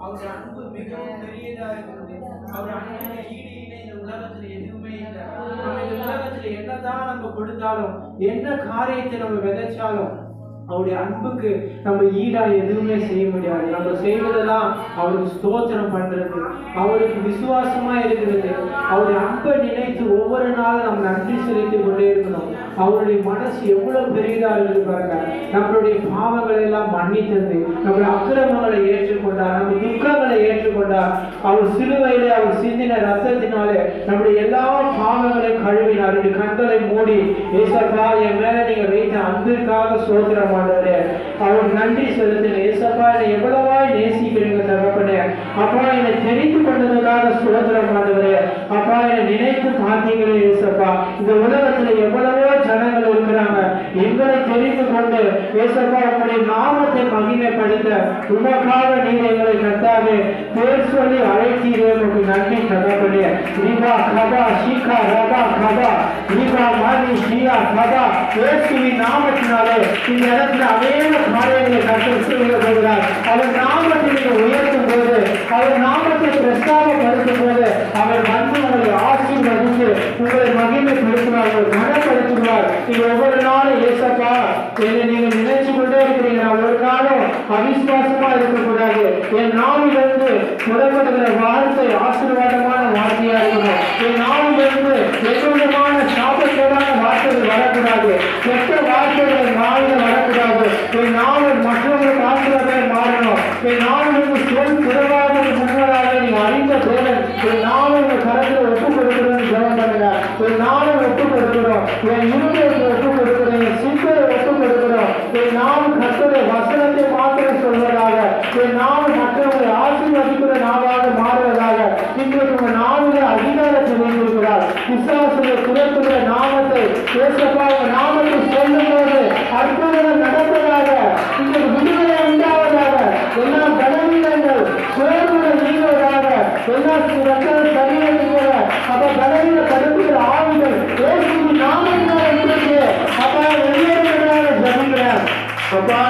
அவருடைய அன்பு மிகவும் பெரியதா இருக்கிறது. அவர் அன்புடைய ஈடு இணை இந்த உலகத்துல எதுவுமே இல்லை. நம்ம இந்த உலகத்துல என்னதான் நம்ம கொடுத்தாலும், என்ன காரியத்தை நம்ம விதைச்சாலும், அவருடைய அன்புக்கு நம்ம ஈடா எதுவுமே செய்ய முடியாது. நம்ம செய்வதெல்லாம் அவருக்கு ஸ்தோத்திரம் பண்றது, அவருக்கு விசுவாசமா இருக்கிறது. அவருடைய அன்பை நினைத்து ஒவ்வொரு நாளும் நம்ம நன்றி செலுத்திக் கொண்டே இருக்கணும். அவருடைய மனசு எவ்வளவு பெரியதா இருக்குது பாருங்க. நம்மளுடைய பாவங்களை எல்லாம் மன்னித்தது, நம்முடைய அக்கிரமங்களை ஏற்றுக்கொண்டார், நம்ம துக்கங்களை ஏற்றுக்கொண்டார். அவர் சிலுவையிலே அவர் சிந்தின ரத்தத்தினாலே நம்முடைய எல்லா பாவங்களையும் கழுவினார். இந்த கண்களை மூடி, ஏசப்பா என் மேல நீங்க வைத்த அன்பிற்காக ஸ்தோத்திரம் ஆண்டவரே, அவர் நன்றி செலுத்துங்க. ஏசப்பா என்னை எவ்வளவாய் நேசிக்கிறீங்க தகப்பனே. அப்பா என்னை தெரிந்து கொண்டதுக்காக ஸ்தோத்திரம் ஆண்டவரே. அப்பா என்னை நினைத்து பார்த்தீங்களே ஏசப்பா. இந்த உலகத்துல எவ்வளவோ ஜனங்கள் இருக்கிறாங்க, எங்களை தெரிந்து கொண்டு ஏசப்பா உங்களுடைய நாமத்தை மகிமைப்படுத்த உமக்காக நீங்க எங்களை கர்த்தாவே பேர் சொல்லி அழைத்தீரே. உங்களுக்கு நன்றி தகப்பனே. ரிபா கபா ஷீகா ரபா கபா ரிபா மாரி ஷியா கபா இயேசுவின் நாமத்தினாலே இந்த இடத்துல அநேக காரியங்களை கர்த்தர் செய்ய போகிறார். அவர் நாமத்தை நீங்க உயர்த்தும் போது, அவர் நாமத்தை பிரஸ்தாபப்படுத்தும் போது, அவர் வந்து உங்களை ஆசீர்வதித்து உங்களை மகிமைப்படுத்துவார், கனப்படுத்துவார். நீங்க ஒவ்வொரு நாளும் ஏசப்பா என்னை நீங்க நினைச்சு கொண்டே இருக்கிறீங்க. நான் ஒரு நாளும் அவிசுவாசமா இருக்கக்கூடாது. என் நாவிலிருந்து புறப்படுகிற வார்த்தை ஆசீர்வாதமான வார்த்தையா இருக்கணும். என் நாவிலிருந்து எவ்வளவான சாப்பிட்டதான வார்த்தைகள் வரக்கூடாது. கெட்ட வார்த்தைகள் நாவில வரக்கூடாது. என் நாவல் மற்றவர்களுக்கு ஆசீர்வாதம் மாறணும். என் நாவிலிருந்து சொல் குறைவாக முன்னதாக நீங்க அறிந்த தேவன் என் நாவல் கரத்தில் ஒப்புக் கொடுக்கணும்னு ஜெபம் பண்ணுங்க. என் நாவல் ஒப்புக் கொடுக்கணும், என் இருதயத்தை ஒப்புக் கொடுக்கணும், என் சிந்தனை ஒப்புக் கொடுக்கணும். என் நாவல் கர்த்தருடைய வசனத்தை மாத்திரம் சொல்வதாக, என் நாவல் மற்றவர்களை ஆசீர்வதிக்கிற நாவாக மாறுவதாக. இன்றைக்கு உங்கள் நாவிலே அதிகாரத்தை வைத்திருக்கிறார். விசுவாசத்தை துரத்துகிற நாமத்தை ஏசப்பா உங்கள் நாமத்தை சொல்லும் போது அற்புதங்கள் நடப்பதாக, இன்றைக்கு விடுதலை உண்டாவதாக, எல்லா பலவீனங்கள் சோர்வுகள் நீங்குவதாக, எல்லா ரத்தங்கள் சரியாக அப்ப பலவீனப்படுத்துகிற ஆவிகள் இயேசுவின் நாமத்தினால் இன்றைக்கு அப்பா வெளியேறுவதாக ஜபிக்கிறேன். அப்பா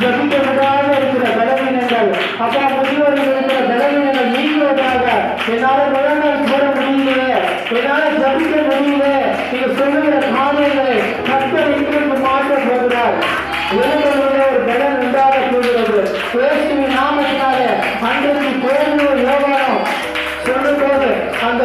ஜபிக்க விடாத இருக்கிற பலவீனங்கள், அப்பா முதியோர்கள் இருக்கிற பலவீனங்கள் நீங்குவதாக. என்னால முழங்கால் போட முடியலையே, என்னால ஜபிக்க முடியல, நீங்க சொல்லுகிற காரியங்களை கர்த்தர் இன்றைக்கு மாற்ற போகிறார். உலகங்களுடைய ஒரு பலன் உண்டாக போகிறது. இயேசுவின் நாமத்தினாலே அன்றைக்கு பேரும் யோகானம் சொல்லும் போது அந்த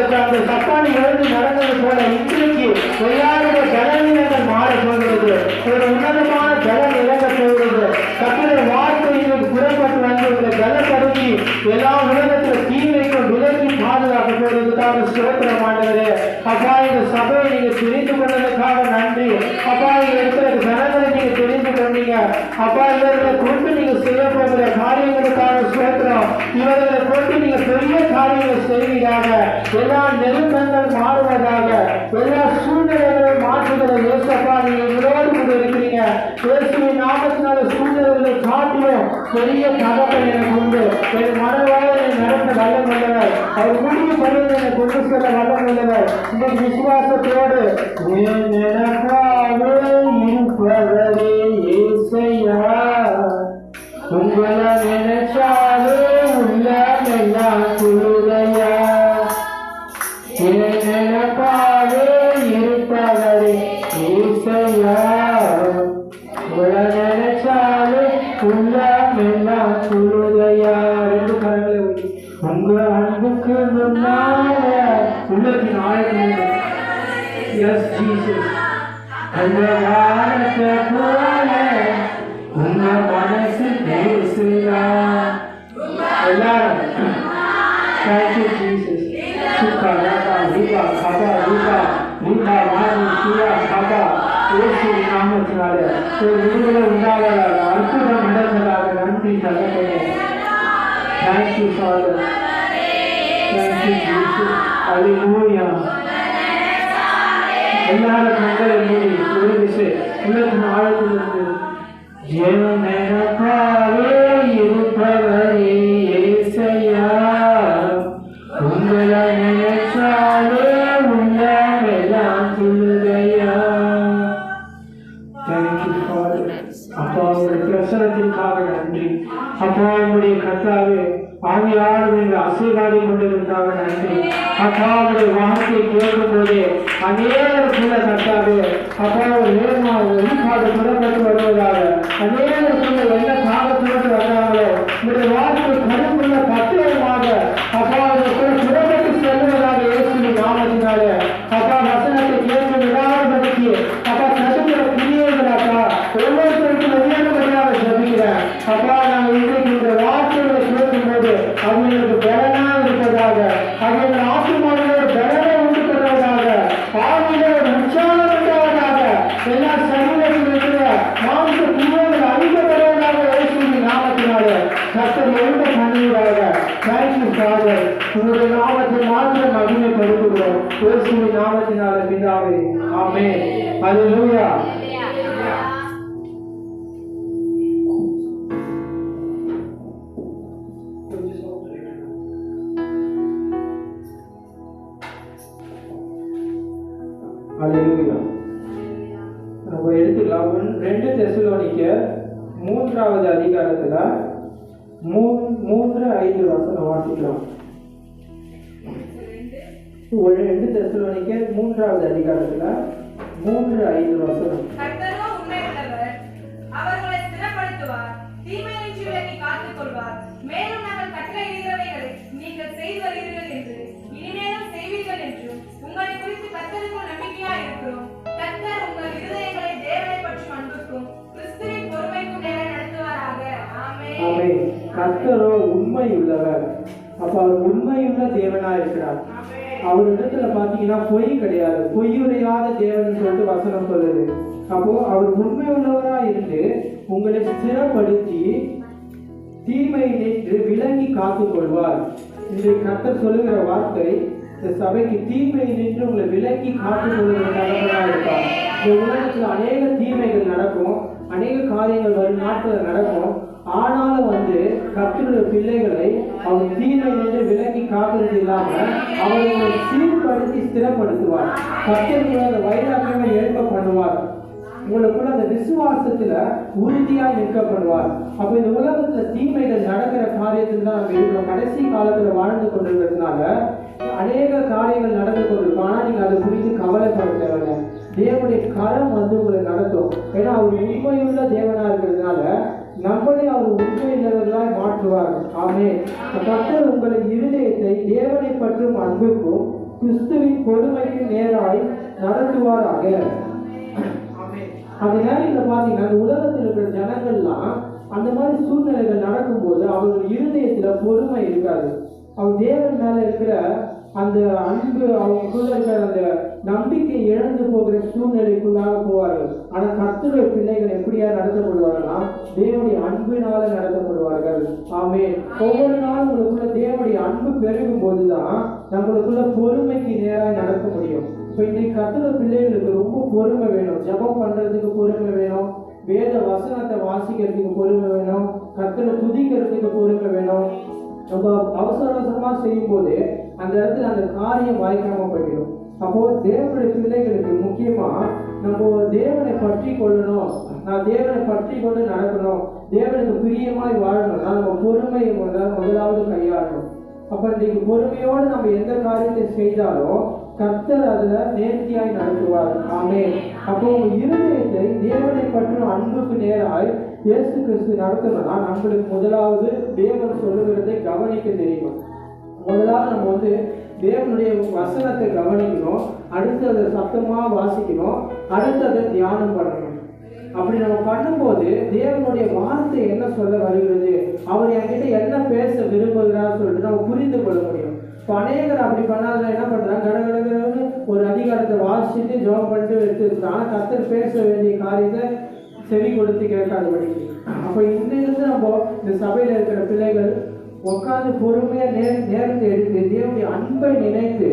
சப்பானி எழுந்து நடந்தது போல இன்றைக்கு எல்லாருடைய பலவீனங்கள் மாற போகிறது. ஒரு உன்னதமான பலன் இறங்க போகிறது. கர்த்தருடைய வார்த்தை இன்றைக்கு புறப்பட்டு வந்து பலப்படுத்தி எல்லா உலகத்தில் தீமைக்கும் விலக்கி பாதுகாக்க போவதற்காக ஸ்தோத்திரம் ஆண்டவரே. அப்பா இந்த சபையை நீங்க தெரிந்து கொண்டதற்காக நன்றி. அப்பா இங்க இருக்கிற ஜனங்களை நீங்க தெரிந்து கொண்டீங்க. அப்பா இவர்களை கொண்டு நீங்க செய்ய போகிற காரியங்களுக்காக ஸ்தோத்திரம். இவர்களை கொண்டு நீங்க பெரிய காரியங்களை செய்வீராக. எல்லா நெருக்கங்கள் மாறுவதாக, எல்லா சூழ்நிலைகளும் மாற்றுகிற இயேசப்பா நீங்க இவரோடு கூட இருக்கிறீங்க. இயேசுவின் நாமத்தினால சூழ்நிலைகளை காட்டிலும் பெரிய தகப்பன் எனக்கு உண்டு. என் மனவாக நடத்த வல்லம் உள்ளவர், அவர் முடிவு பண்ணுவது என்னை கொண்டு செல்ல வல்லம் உள்ளவர். இந்த விசுவாசத்தோடு எனக்காக இருப்பவரே இயேசையா, உங்களை நினைச்சாலே உள்ளமெல்லாம் குளிரையா. எனக்காக இருப்பவரே இயேசையா, உங்களை நினைச்சாலே உள்ளமெல்லாம் குளிரையா. ரெண்டு கரங்களை உங்க அன்புக்கு முன்னால உள்ளத்தின் ஆழத்தில் எஸ் ஜீசஸ் அந்த வானத்தை போல உங்க மனசு பேசுறா. எல்லாரும் தேங்க் யூ ஜீசஸ். சுக்கா ராபா ரூபா கபா ரூபா ரூபா மாரி ஷியா கபா இயேசுவின் நாமத்தினால ஒரு விடுதலை உண்டாவதாக, அற்புதம் நடந்ததாக நன்றி தகப்பனே. Thank you, Father. Thank you, Jesus. Hallelujah. எல்லாரும் கண்களை மூடி ஒரு விஷயம் உள்ளத்தின் ஆழத்திலிருந்து எனக்காக இருப்பவரே இயேசையா, உங்களை நினைச்சாலே உள்ளமெல்லாம் துள்ளுதையா. Thank you, Father. அப்பா உங்களுடைய பிரசனத்திற்காக நன்றி. அப்பா உங்களுடைய கர்த்தாவே ஆவியா அசைவாடி கொண்டிருந்தாங்க. நன்றி அப்பா. அவருடைய வார்த்தையை கேட்கும் போது அநேகருக்குள்ள கட்டாது அப்பா ஒரு வேகமாக புறப்பட்டு வருவதாக அநேகருக்குள்ள என்ன காலத்துடன் வந்தாங்களோ உங்களுடைய வார்த்தை கருப்புள்ள பத்திரமாக அப்பா அவருக்குள்ள புறப்பட்டு செல்வதாக இயேசுவின் நாமத்தினாலே அப்பா வசனத்தை கேட்டு விடாதபடிக்கு அப்பா சதுக்கிற பிரியர்களாக்கா ஒவ்வொருத்தருக்கும் உயர்ந்தபடியாக ஜபிக்கிறேன். அப்பா நாங்கள் இன்றைக்கு இந்த வார்த்தைகளை கேட்கும் போது அவங்களுக்கு பலனா இருப்பதாக, அவர்கள் ஆத்மாவிலே பலனை உண்டு தருவதாக, ஆவிலே ஒரு உற்சாகம் உண்டாவதாக, எல்லா சரீரத்தில் இருக்கிற மாம்ச குழுக்கள் அழிக்கப்படுவதாக இயேசுவின் நாமத்தினாலே கர்த்தர் எழுத பண்ணுவதாக. Thank you father. உங்களுடைய நாமத்தை மாத்திரம் மகிமைப்படுத்துகிறோம் இயேசுவின் நாமத்தினாலே பிதாவே. ஆமென். ஹல்லேலூயா. ஹல்லேலூயா. நம்ம எடுத்துக்கலாம் 2 தெசலோனிக்கர் 3வது அதிகாரத்துல 3-5 வசனம் வாசிக்கலாம். 2 தெசலோனிக்கர் 3வது அதிகாரத்துல 3-5 வசனம். கர்த்தரோ உண்மையுள்ளவர், அவர்களை ஸ்திரப்படுத்துவார், தீமையின்றி விலக்கி காத்துக் கொள்வார். மேலும் நாங்கள் கட்டளையிடுகிறவைகளை நீங்கள் செய்து வருகிறீர்கள் என்று இனிமேலும் செய்வீர்கள் என்றும் உங்களை குறித்து கர்த்தருக்குள் நம்பிக்கையாய் இருக்கிறோம். கர்த்தர் உங்கள் இருதயங்களை தேவனை பற்றும் அன்புக்கும் கிறிஸ்துவின் பொறுமைக்கும் நேராக நடத்துவாராக. ஆமென். ஆமென். கர்த்தரோ உண்மையுள்ளவர். அப்ப அவர் உண்மையுள்ள தேவனா இருக்கிறார். அவர் இடத்துல பாத்தீங்கன்னா பொய் கிடையாது, பொய்யுரையாத தேவன் சொல்லிட்டு வசனம் சொல்லுது. அப்போ அவர் உண்மை உள்ளவரா இருந்து உங்களை ஸ்திரப்படுத்தி தீமை நின்று விலங்கி காத்துக் கொள்வார். இன்றைக்கு கர்த்தர் சொல்லுகிற வார்த்தை இந்த சபைக்கு தீமை நின்று உங்களை விலக்கி காத்துக் கொள்வதற்காக இருப்பார். இந்த உலகத்துல அநேக தீமைகள் நடக்கும், அநேக காரியங்கள் வரும் நாட்கள் நடக்கும். ஆனாலும் கர்த்தருடைய பிள்ளைகளை அவர் தீமை நின்று விலக்கி காக்கிறது இல்லாம அவர்களை சீர்படுத்தி ஸ்திரப்படுத்துவார். கர்த்தருக்குள்ள அந்த வைராக்கியங்களை எழுப்ப பண்ணுவார். உங்களுக்குள்ள அந்த விசுவாசத்துல உறுதியா நிற்க பண்ணுவார். அப்ப இந்த உலகத்துல தீமைகள் நடக்கிற காரியத்தில் தான் நம்ம இருக்கிறோம். கடைசி காலத்துல வாழ்ந்து கொண்டிருக்கிறதுனால அநேக காரியங்கள் நடந்து கொண்டிருக்கும். ஆனா நீங்க அதை குறித்து கவலைப்பட தேவையில்லை. தேவனுடைய கரம் உங்களை நடத்தும். ஏன்னா அவர் உண்மையுள்ள தேவனா இருக்கிறதுனால நம்மளே அவர் உண்மையுள்ளவர்களாய் மாற்றுவார். ஆமென். கர்த்தர் உங்களை இருதயத்தை தேவனை பற்றும் அன்புக்கும் கிறிஸ்துவின் பொறுமைக்கும் நேராய் நடத்துவாராக. அந்த நேரத்தில் பாத்தீங்கன்னா அந்த உலகத்தில் இருக்கிற ஜனங்கள்லாம் அந்த மாதிரி சூழ்நிலைகள் நடக்கும்போது அவர்கள் இருதயத்துல பொறுமை இருக்காது. அவர் தேவன் மேல இருக்கிற அந்த அன்பு, அவங்களுக்குள்ள இருக்கிற அந்த நம்பிக்கை இழந்து போகிற சூழ்நிலைக்குள்ளாக போவார்கள். ஆனா கர்த்தருடைய பிள்ளைகள் எப்படியா நடத்தப்படுவார்கள்னா தேவனுடைய அன்பினால நடத்தப்படுவார்கள். ஆமென். ஒவ்வொரு நாளும் உங்களுக்குள்ள தேவனுடைய அன்பு பெருகும் போதுதான் நம்மளுக்குள்ள பொறுமைக்கு நேராக நடக்க முடியும். இப்ப இன்னைக்கு கர்த்தருடைய பிள்ளைகளுக்கு ரொம்ப பொறுமை வேணும். ஜெபம் பண்றதுக்கு பொறுமை வேணும், வேத வசனத்தை வாசிக்கிறதுக்கு பொறுமை வேணும், கர்த்தரை துதிக்கிறதுக்கு பொறுமை வேணும். நம்ம அவசரமா செய்யும் போது அந்த இடத்துல அந்த காரியம் வாய்க்காம போயிடும். அப்போ தேவனுடைய பிள்ளைகளுக்கு முக்கியமா நம்ம தேவனை பற்றி கொள்ளணும், நான் தேவனை பற்றி கொண்டு நடக்கணும், தேவனுக்கு பிரியமாய் வாழணும்னா நம்ம பொறுமையை முதலாவது கையாளணும். அப்ப இன்னைக்கு பொறுமையோடு நம்ம எந்த காரியத்தை செய்தாலும் கர்த்தர் அதுல நேர்த்தியாய் நடத்துவார். ஆமென். அப்போ உங்க இருதயத்தை தேவனை பற்றும் அன்புக்கு நேராய் இயேசு கிறிஸ்து நடத்தணும்னா நம்மளுக்கு முதலாவது தேவன் சொல்லுகிறதை கவனிக்க தெரியும். முதலாவது நம்ம தேவனுடைய வசனத்தை கவனிக்கணும், அடுத்து அதை சத்தமா வாசிக்கணும், அடுத்து அதை தியானம் பண்ணணும். அப்படி நம்ம பண்ணும்போது தேவனுடைய வார்த்தை என்ன சொல்ல வருகிறது, அவர் என்கிட்ட என்ன பேச விரும்புகிறார் சொல்லிட்டு நம்ம புரிந்து கொள்ள முடியும். இப்போ அநேகர் அப்படி பண்ணாத என்ன பண்றாங்க, கடகடன்னு ஒரு அதிகாரத்தை வாசிச்சுட்டு ஜெபம் பண்ணிட்டு எடுத்துருக்காங்க. ஆனால் கர்த்தர் பேச வேண்டிய காரியத்தை செவி கொடுத்து கேட்காதபடி. அப்போ இருந்து நம்ம இந்த சபையில இருக்கிற பிள்ளைகள் உட்கார்ந்து பொறுமையா நேரத்தை எடுத்து தேவனுடைய அன்பை நினைத்து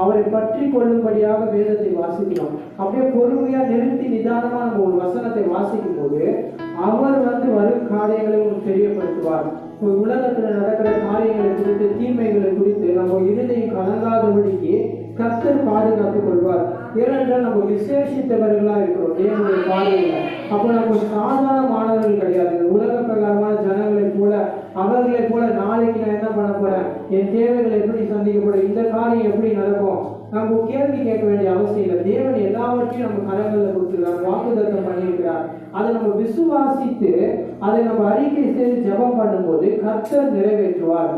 அவரை பற்றி கொள்ளும்படியாக வேதத்தை வாசிக்கிறோம். அப்படியே பொறுமையா நிறுத்தி நிதானமா நம்ம ஒரு வசனத்தை வாசிக்கும் போது அவர் வரும் காரியங்களை உங்களுக்கு தெரியப்படுத்துவார். உலகத்துல நடக்கிற காரியங்களை குறித்து, தீமைகளை குறித்து நம்ம இருதயம் கலங்காதபடிக்கு கர்த்தர் பாதுகாத்துக் கொள்வார். ஏன்னா ஏனென்றால் நம்ம விசேஷித்தவர்களா இருக்கிறோம் தேவனுடைய பார்வையில். அப்போ நம்ம சாதாரணமானவர்கள் கிடையாது. உலக பிரகாரமான ஜனங்களை போல அவர்களை போல நாளைக்கு நான் என்ன பண்ண போறேன், என் தேவைகளை எப்படி சந்திக்க போறேன், இந்த காரியம் எப்படி நடக்கும், நம்ம கேள்வி கேட்க வேண்டிய அவசியம் இல்லை. தேவன் எல்லாவற்றையும் நம்ம கரங்களில் கொடுத்துருக்கார், வாக்குத்தத்தம் பண்ணியிருக்கிறார். அதை நம்ம விசுவாசித்து அதை நம்ம அறிக்கை செய்து ஜெபம் பண்ணும்போது கர்த்தர் நிறைவேற்றுவார்.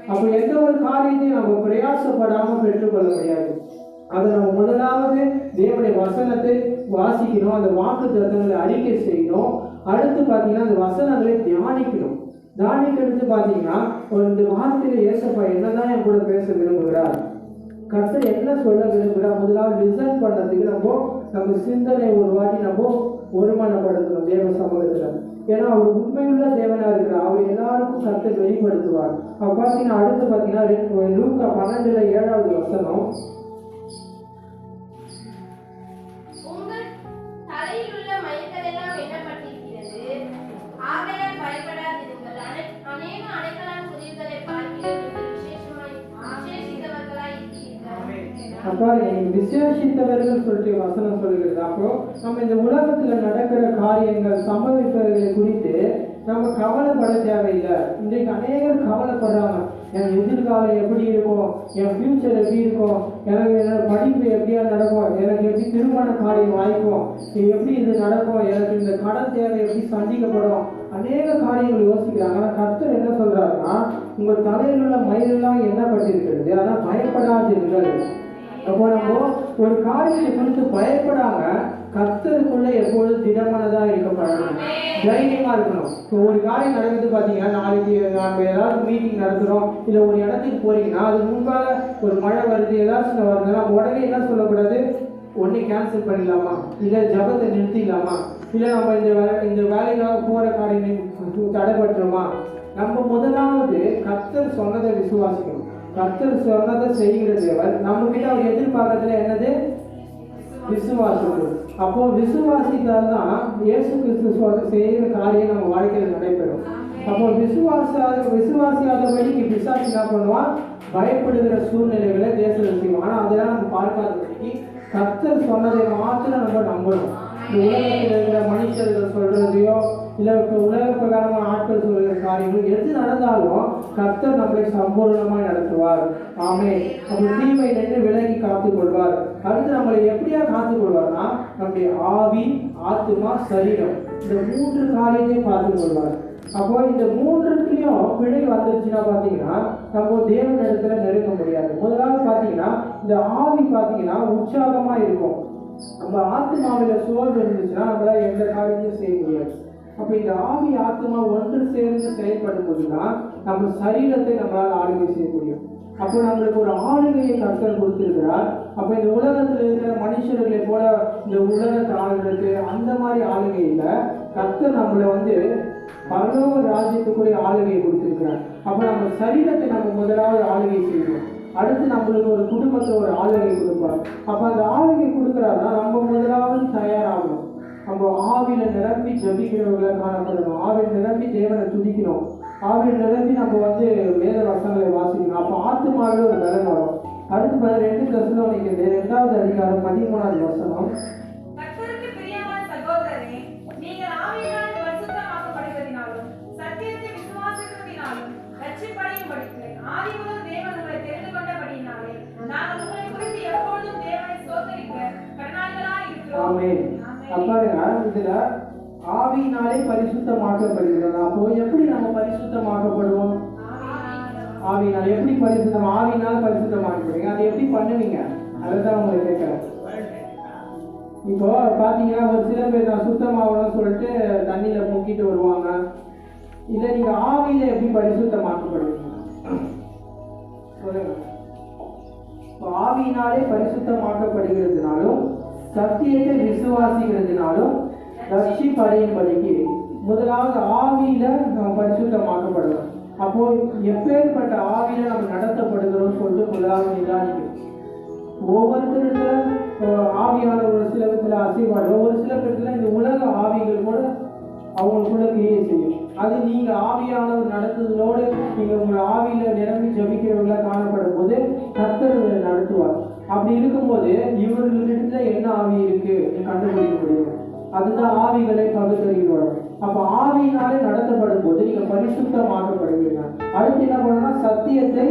அப்போ எந்த ஒரு காரியத்தையும் நம்ம பிரயாசப்படாம பெற்றுக்கொள்ள முடியாது. அதை நம்ம முதலாவது தேவனுடைய வசனத்தை வாசிக்கணும், அந்த வாக்குத்தத்தங்களை அறிக்கை செய்யணும். அடுத்து பார்த்தீங்கன்னா அந்த வசனங்களை தியானிக்கணும். தியானிக்கிறது பார்த்தீங்கன்னா ஒரு இந்த வார்த்தையில ஏசப்பா என்னதான் என் கூட பேச விரும்புகிறார், கர்த்தர் என்ன சொல்ல விரும்புகிறார், முதலாவது லிசன் பண்ணதுக்கு நம்ம சிந்தனை ஒரு வாட்டி நம்ம ஒருமனப்படுத்தணும் தேவ சமூகத்துல. ஏன்னா அவர் உண்மையுள்ள தேவனா இருக்கிறார், அவர் எல்லாருக்கும் கர்த்தர் வெளிப்படுத்துவார். அப்ப பார்த்தீங்கன்னா அடுத்து பார்த்தீங்கன்னா லூக்கா 12:7 வசனம், உங்கள் தலையில் உள்ள மயிர்கள் எல்லாம் எண்ணப்பட்டிருக்கிறது, ஆகையால் பயப்படாதிருங்கள். அநேக அடைக்கலம் புதிர்களை பார்க்கிறீர்கள், விசேஷித்தவர்களாய் இருக்கிறீர்கள். அப்பா நீங்க விசேஷித்தவர்கள் சொல்லிட்டு வசனம் சொல்லுகிறது. அப்போ நம்ம இந்த உலகத்துல நடக்கிற காரியங்கள் சம்பவிப்பவர்களை குறித்து நம்ம கவலைப்பட தேவையில்லை. இன்றைக்கு அநேகர் கவலைப்படுறாங்க, என் எதிர்காலம் எப்படி இருக்கும், என் ஃபியூச்சர் எப்படி இருக்கும், எனக்கு என்னோட படிப்பு எப்படியா நடக்கும், எனக்கு எப்படி திருமண காரியம் வாய்க்கும், எப்படி இது நடக்கும், எனக்கு இந்த கடன் தேவை எப்படி சந்திக்கப்படும், அநேக காரியங்கள் யோசிக்கிறாங்க. ஆனால் கர்த்தர் என்ன சொல்றாருன்னா, உங்கள் தலையில் உள்ள மயிலெல்லாம் எண்ணப்பட்டிருக்கிறது, ஆனால் பயப்படாதீர்கள். அப்போ நம்ம ஒரு காரியத்தை குறித்து பயப்படாம கர்த்தருக்குள்ள எப்பொழுதும் திடமானதா இருக்கப்படணும், தைரியமா இருக்கணும். இப்போ ஒரு காரியம் நடக்குது பார்த்தீங்கன்னா, நாளைக்கு நம்ம ஏதாவது மீட்டிங் நடத்துகிறோம், இல்லை ஒரு இடத்துக்கு போறீங்கன்னா அது முன்பாக ஒரு மழை வருது ஏதாச்சும் வருதுன்னா உடனே என்ன சொல்லக்கூடாது, ஒன்று கேன்சல் பண்ணிடலாமா, இல்லை ஜபத்தை நிறுத்திடலாமா, இல்லை நம்ம இந்த வேலைக்காக போகிற காரியம் தடைபட்டுருமா. நம்ம முதலாவது கர்த்தர் சொன்னதை விசுவாசிக்கணும். கர்த்தர் சொன்னதை செய்கிற தேவர் நம்ம கிட்ட அவர் எதிர்பார்க்கறதுல என்னது, விசுவாசம். அப்போ விசுவாசித்தால் தான் இயேசு கிறிஸ்து செய்கிற காரியம் நம்ம வாழ்க்கையில் நடைபெறும். அப்போ விசுவாசியாதபடிக்கு பிசாசு என்ன பண்ணுவான், பயப்படுகிற சூழ்நிலைகளை தேசத்தில் செய்வோம். ஆனால் அதெல்லாம் நம்ம பார்க்காதபடிக்கு கர்த்தர் சொன்னதை மாத்திரம் நம்ம நம்பணும். இந்த உலகத்தில் இருக்கிற மனுஷர்கள் சொல்றதையோ இல்லை உலக பிரகாரமான ஆட்கள் சொல்கிற காரியங்கள் எது நடந்தாலும் கர்த்தர் நம்மளை சம்பூர்ணமாய் நடத்துவார். ஆமே. அப்படி தீமை நின்று விலகி காத்துக் கொள்வார். அடுத்து நம்மளை எப்படியா காத்துக் கொள்வார்னா, நம்முடைய ஆவி, ஆத்துமா, சரீரம், இந்த 3 காரியத்தையும் பார்த்துக் கொள்வார். அப்போ இந்த 3த்துலயும் பிழை வந்துருச்சுன்னா பார்த்தீங்கன்னா நம்ம தேவனிடத்துல நெருங்க முடியாது. முதலாவது பார்த்தீங்கன்னா இந்த ஆவி பார்த்தீங்கன்னா உற்சாகமா இருக்கும். நம்ம ஆத்மாவில சோர்வு இருந்துச்சுன்னா நம்மளால எந்த காரியத்தையும் செய்ய முடியாது. அப்ப இந்த ஆவி ஆத்மா ஒன்று சேர்ந்து செயல்படும் போதுதான் நம்ம சரீரத்தை நம்மளால ஆளுகை செய்ய முடியும். அப்போ நம்மளுக்கு ஒரு ஆளுகையை கர்த்தர் கொடுத்திருக்கிறார். அப்ப இந்த உலகத்தில் இருக்கிற மனுஷர்களை போல இந்த உலகத்தை ஆளுகிறது அந்த மாதிரி ஆளுகை இல்லை. கர்த்தர் நம்மளை பரலோக ராஜ்யத்துக்குரிய ஆளுகையை கொடுத்திருக்கிறார். அப்ப நம்ம சரீரத்தை நம்ம முதலாவது ஆளுகை செய்யணும். அடுத்து நம்மளுக்கு ஒரு குடும்பத்தை ஒரு ஆளுகை கொடுப்பார். அப்ப அந்த ஆளுகை கொடுக்கிறாருன்னா நம்ம முதலாவது தயாராகணும். நம்ம ஆவியில நிரம்பி ஜபிக்கிறவர்களை காணப்படணும். ஆவியில் நிரம்பி தேவனை துதிக்கணும். ஆவியில் நிரம்பி நம்ம வேத வசனங்களை வாசிக்கணும். அப்போ ஆத்துமாவில ஒரு பலன் வரும். அடுத்து 2 தெசலோனிக்கேயர் 2வது அதிகாரம் 13வது வசனம். கர்த்தருக்கு பிரியமான சகோதரரே, நீங்கள் ஆவியினால் பரிசுத்தமாக்கப்படுவதினாலும் சத்தியத்தை விசுவாசிக்கிறதினாலும் ரட்சிப்படையும்படிக்கு ஆதி முதல் தேவன் உங்களை தெரிந்து கொண்டபடியினாலே நாங்கள் உங்களை குறித்து எப்பொழுதும் தேவனை ஸ்தோத்திரிக்க கடனாளிகளாய் இருக்கிறோம். ஆமென். பாருங்க, இதுல ஆவியினாலே பரிசுத்தமாக்கப்படுகிறது. அப்போ எப்படி நம்ம பரிசுத்தமாக்கப்படுவோம்? ஆவியினால் எப்படி பரிசுத்தம்? ஆவியினால் பரிசுத்தமாக்கப்படுங்க. அதை எப்படி பண்ணுவீங்க? அதுதான் உங்களுக்கு கேட்கிறேன். இப்போ பாத்தீங்கன்னா ஒரு சில பேர் நான் சுத்தமாகணும்னு சொல்லிட்டு தண்ணியில முக்கிட்டு வருவாங்க. இல்ல நீங்க ஆவியில எப்படி பரிசுத்தமாக்கப்படுவீங்க சொல்லுங்க. ஆவியினாலே பரிசுத்தமாக்கப்படுகிறதுனாலும் சத்தியத்தை விசுவாசிக்கிறதுனாலும் ரட்சிப்படையும்படிக்கு முதலாவது ஆவியில நம்ம பரிசுத்தமாக்கப்படுவோம். அப்போ எப்பேற்பட்ட ஆவியில நம்ம நடத்தப்படுகிறோம் சொல்லிட்டு முதலாவது நிதானிக்கும். ஒவ்வொருத்தருத்துல ஆவியான ஒரு சில விதத்துல அசைவாடு, ஒரு சில விதத்துல இந்த உலக ஆவிகள் கூட அவங்களுக்குள்ள கிரியை செய்யும். அது நீங்க ஆவியானவர் நடத்துதலோடு நீங்க உங்க ஆவியில நிரம்பி ஜபிக்கிறவங்களா காணப்படும் போது கர்த்தர் நடத்துவார். அப்படி இருக்கும்போது இவர்களிடத்துல என்ன ஆவி அதுதான் ஆவிகளை பகுத்தறிகிறோம். அப்ப ஆவியினாலே நடத்தப்படும் போது நீங்க பரிசுத்தமாக்கப்படுவீங்க. அடுத்து என்ன பண்ணணும்னா சத்தியத்தை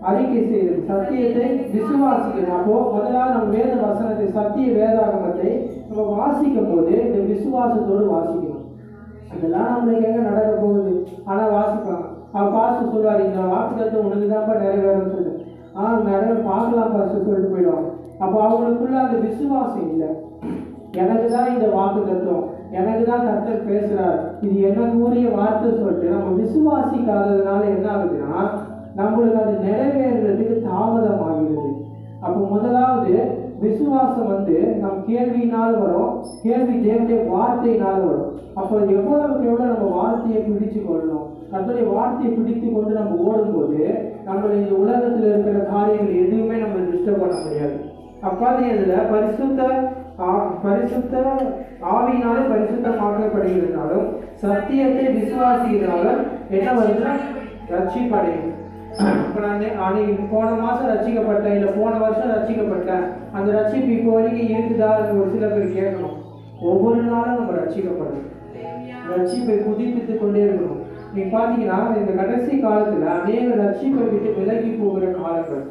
அறிக்கை செய்யுது, சத்தியத்தை விசுவாசிக்கணும். அப்போ முதலாவது நம்ம வேத வசனத்தை, சத்திய வேதாகமத்தை நம்ம வாசிக்கும் போது இந்த விசுவாசத்தோடு வாசிக்கணும். இதெல்லாம் நம்மளுக்கு எங்க நடக்க போகுது, ஆனா வாசிப்பாங்க. பாஸ்டர் சொல்லுவாரு, இந்த வாக்குத்தத்தை உனக்கு தான்ப்பா நிறைவேறும் சொல்லு. நிறைய பார்க்கலாம் பாஸ்டர் சொல்லிட்டு போயிடுவாங்க. அப்போ அவங்களுக்குள்ள அந்த விசுவாசம் இல்லை. எனக்கு தான் இந்த வாக்கு தத்துவம், எனக்கு தான் கர்த்தர் பேசுறார், இது எனக்கு உரிய வார்த்தை சொல்லிட்டு நம்ம விசுவாசிக்காததுனால என்ன ஆகுதுன்னா நம்மளுக்கு அது நிறைவேறதுக்கு தாமதம் ஆகிறது. அப்போ முதலாவது விசுவாசம் நம் கேள்வியினால் வரும், கேள்வி தேவனுடைய வார்த்தையினால் வரும். அப்போ எவ்வளவுக்கு எவ்வளவு நம்ம வார்த்தையை பிடிச்சு கொள்ளணும், நம்மளுடைய வார்த்தையை பிடித்து கொண்டு நம்ம ஓடும்போது நம்மளை இந்த உலகத்தில் இருக்கிற காரியங்கள் எதுவுமே நம்ம டிஸ்டர்ப் பண்ண முடியாது. அப்பாதி இதுல பரிசுத்த ஆவியினாலே பரிசுத்தமாக்கப்படுகிறதுனாலும் சத்தியத்தை விசுவாசிக்கிறதாலும் என்ன வருதுன்னா ரட்சிப்படையும். இப்போ நான் போன மாதம் ரட்சிக்கப்பட்டேன், இல்லை போன வருஷம் ரட்சிக்கப்பட்டேன், அந்த ரட்சிப்பு இப்போ வரைக்கும் இருக்குதா ஒரு சில பேர் கேட்கணும். ஒவ்வொரு நாளும் நம்ம ரட்சிக்கப்படணும், ரட்சிப்பை புதுப்பித்து கொண்டே இருக்கணும். நீங்க பார்த்தீங்கன்னா இந்த கடைசி காலத்தில் அநேக ரட்சிப்பை விட்டு விலகி போகிற காலங்கள்,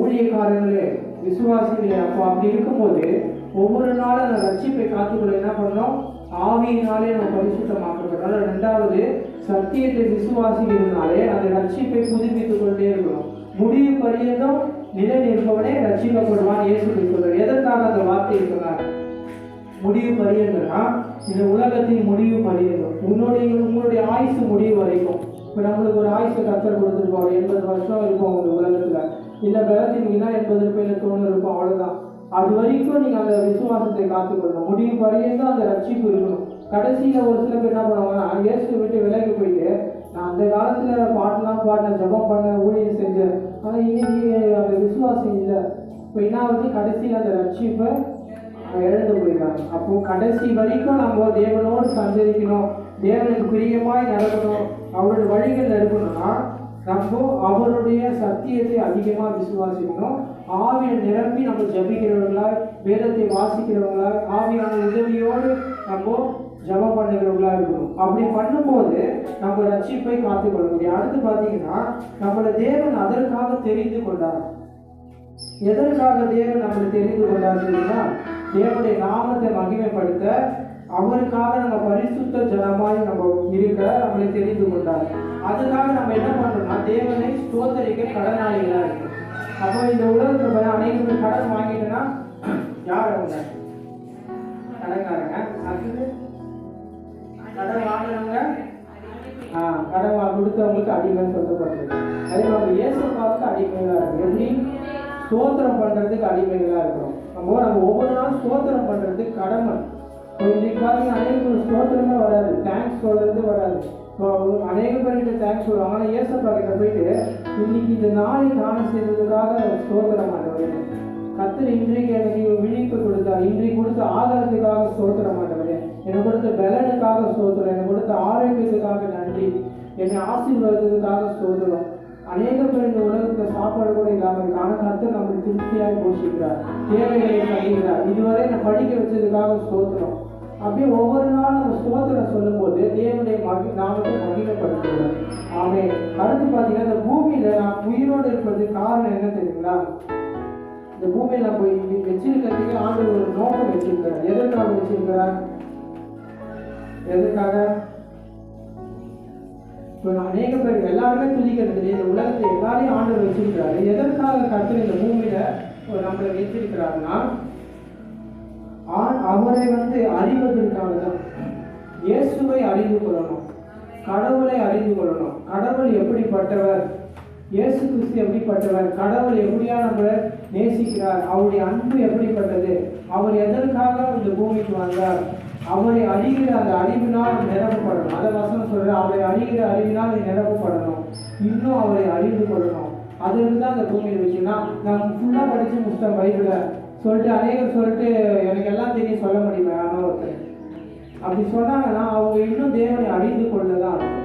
ஊழியக்காரங்களே விசுவாசிகளே. அப்போ அப்படி இருக்கும்போது ஒவ்வொரு நாளும் அந்த ரட்சிப்பை காத்துக்கொள்ள என்ன பண்ணோம், ஆவியினாலே நம்ம பரிசுத்தமாக்கப்படுறோம். ரெண்டாவது சத்தியத்தை விசுவாசிக்கிறதுனாலே அந்த ரட்சிப்பை புதுப்பித்துக் கொண்டே இருக்கணும். முடிவு பரியந்தம் நிலை நிற்பவனே ரட்சிக்கப்படுவான் இயேசு சொல்றார். எதற்காக அந்த வார்த்தை சொன்னார்? முடிவு பரியந்தம்னா இந்த உலகத்தின் முடிவு பரியந்தம், உங்களுடைய ஆயுசு முடிவு வரைக்கும். இப்போ நம்மளுக்கு ஒரு ஆயுசு கர்த்தர் கொடுத்துருப்போம், 80 வருஷம் இருக்கும் இந்த உலகத்துல. இல்லை பலத்தினா 80 பேர் 90 இருக்கும், அவ்வளவுதான். அது வரைக்கும் நீங்க அந்த விசுவாசத்தை காத்துக்கொள்ளணும். முடிவு பரியந்தம் அந்த ரட்சிப்பு இருக்கணும். கடைசியில ஒரு சில பேர் என்ன பண்ணுவாங்கன்னா இயேசு விட்டு விலகி போயிட்டு, நான் அந்த காலத்துல பாட்டெல்லாம் பாடினேன், ஜபம் பண்ண, ஊழியம் செஞ்சேன், ஆனா இன்னைக்கு அந்த விசுவாசம் இல்லை. இப்போ என்ன ஆகுது, கடைசியில் அந்த ரட்சிப்பை இழந்து போயிடறாங்க. அப்போ கடைசி வரைக்கும் நம்ம தேவனோடு சஞ்சரிக்கணும், தேவனுக்கு பிரியமாய் நடக்கணும், அவருடைய வழிகள் இருக்கணும்னா நம்ம அவருடைய சத்தியத்தை அதிகமாக விசுவாசிக்கணும். ஆவியை நிரம்பி நம்ம ஜபிக்கிறவர்களாய், வேதத்தை வாசிக்கிறவர்களாய், ஆவியான உதவியோடு நம்ம ஜபம் பண்ணுகிறவர்களா இருக்கணும். அப்படி பண்ணும்போது நம்ம ரட்சிப்பை காத்துக்கொள்ள முடியும். அடுத்து பார்த்தீங்கன்னா நம்மளை தேவன் அதற்காக தெரிந்து கொண்டார். எதற்காக தேவன் நம்மளை தெரிந்து கொண்டாருன்னா தேவனுடைய நாமத்தை மகிமைப்படுத்த, அவருக்காக நம்ம பரிசுத்த ஜனமாய் நம்ம இருக்க நம்மளை தெரிந்து கொண்டார். அதுக்காக நம்ம என்ன பண்றோம்னா தேவனை ஸ்தோத்தரிக்க கடனாளிகளா இருக்கணும். அப்போ இந்த உலகத்துல அநேக பேர் கடன் வாங்கிட்டோன்னா யார் அவங்க கடன்காரங்க, கடன் வாங்கினவங்க கடன் கொடுத்தவங்களுக்கு அடிமைன்னு சொல்லப்படுறது. அதே மாதிரி இயேசுவுக்கு அடிமைகளா இருக்கு. எப்படி ஸ்தோத்திரம் பண்றதுக்கு அடிமைகளா இருக்கிறோம். நம்ம ஒவ்வொரு நாளும் ஸ்தோத்திரம் பண்றதுக்கு கடமை. இன்னைக்கு பார்த்தீங்கன்னா அநேக பேர் ஸ்தோத்திரமே வராது, தேங்க்ஸ் சொல்றது வராது. அநேக பேர்கிட்ட தேங்க்ஸ் சொல்லுவாங்க. ஆனால் இயேசப்பா கிட்ட போயிட்டு இன்னைக்கு இந்த நாளை காண செய்ததுக்காக ஸ்தோத்திரம் ஆண்டவரே, கர்த்தர் இன்றைக்கு எனக்கு விழிப்பு கொடுத்தார், இன்றைக்கு கொடுத்த ஆதாரத்துக்காக ஸ்தோத்திரம் ஆண்டவரே, எனக்கு கொடுத்த பலனுக்காக ஸ்தோத்திரம், எனக்கு கொடுத்த ஆரோக்கியத்துக்காக நன்றி, என்னை ஆசீர்வாதத்துக்காக ஸ்தோத்திரம். அநேக பேர் இந்த உலகத்துல சாப்பாடு கூட இல்லாமல் இருக்கு, ஆனால் கர்த்தர் நம்மளுக்கு திருப்தியாக போஷிக்கிறார், தேவைகளை தருகிறார். இதுவரை நான் படிக்க வச்சதுக்காக ஸ்தோத்திரம். அப்படியே ஒவ்வொரு நாளும் நம்ம ஸ்தோத்திரம் சொல்லும் போது தேவனுடைய நாமத்தை மகிமைப்படுத்துகிறார். ஆமே. அடுத்து பார்த்தீங்கன்னா இந்த பூமியில நான் உயிரோடு இருப்பதுக்கு காரணம் என்ன தெரியுங்களா? இந்த பூமியில போய் வச்சிருக்கிறதுக்கு ஆண்டவர் ஒரு நோக்கம் வச்சிருக்கிறார். எதற்காக வச்சிருக்கிறார்? எதற்காக? அநேக பேர் எல்லாருமே துதிக்கிறது, இந்த உலகத்தை எல்லாரையும் ஆண்டவர் வச்சிருக்கிறாரு. எதற்காக கர்த்தர் இந்த பூமியில நம்மளை வச்சிருக்கிறாருன்னா அவரை அறிவதற்காக தான். இயேசுவை அறிந்து கொள்ளணும், கடவுளை அறிந்து கொள்ளணும். கடவுள் எப்படிப்பட்டவர், இயேசு கிறிஸ்து எப்படிப்பட்டவர், கடவுள் எப்படியா நம்மளை நேசிக்கிறார், அவருடைய அன்பு எப்படிப்பட்டது, அவர் எதற்காக இந்த பூமிக்கு வந்தார், அவரை அறிகிற அந்த அறிவினால் நிரப்பப்படணும். அதை வசனம் சொல்ற, அவரை அறிகிற அறிவினால் நிரப்பப்படணும், இன்னும் அவரை அறிந்து கொள்ளணும். அதுக்கு தான் அந்த பூமியில் வச்சுன்னா நான் ஃபுல்லாக படித்து முடிச்சிட்டேன் பைபிளை சொல்லிட்டு அநேகர் சொல்லிட்டு எனக்கு எல்லாம் தெரியும் சொல்ல முடியுமா? யாரோ ஒருத்தர் அப்படி சொன்னாங்கன்னா அவங்க இன்னும் தேவனை அறிந்து கொள்ளதான் இருக்கும்.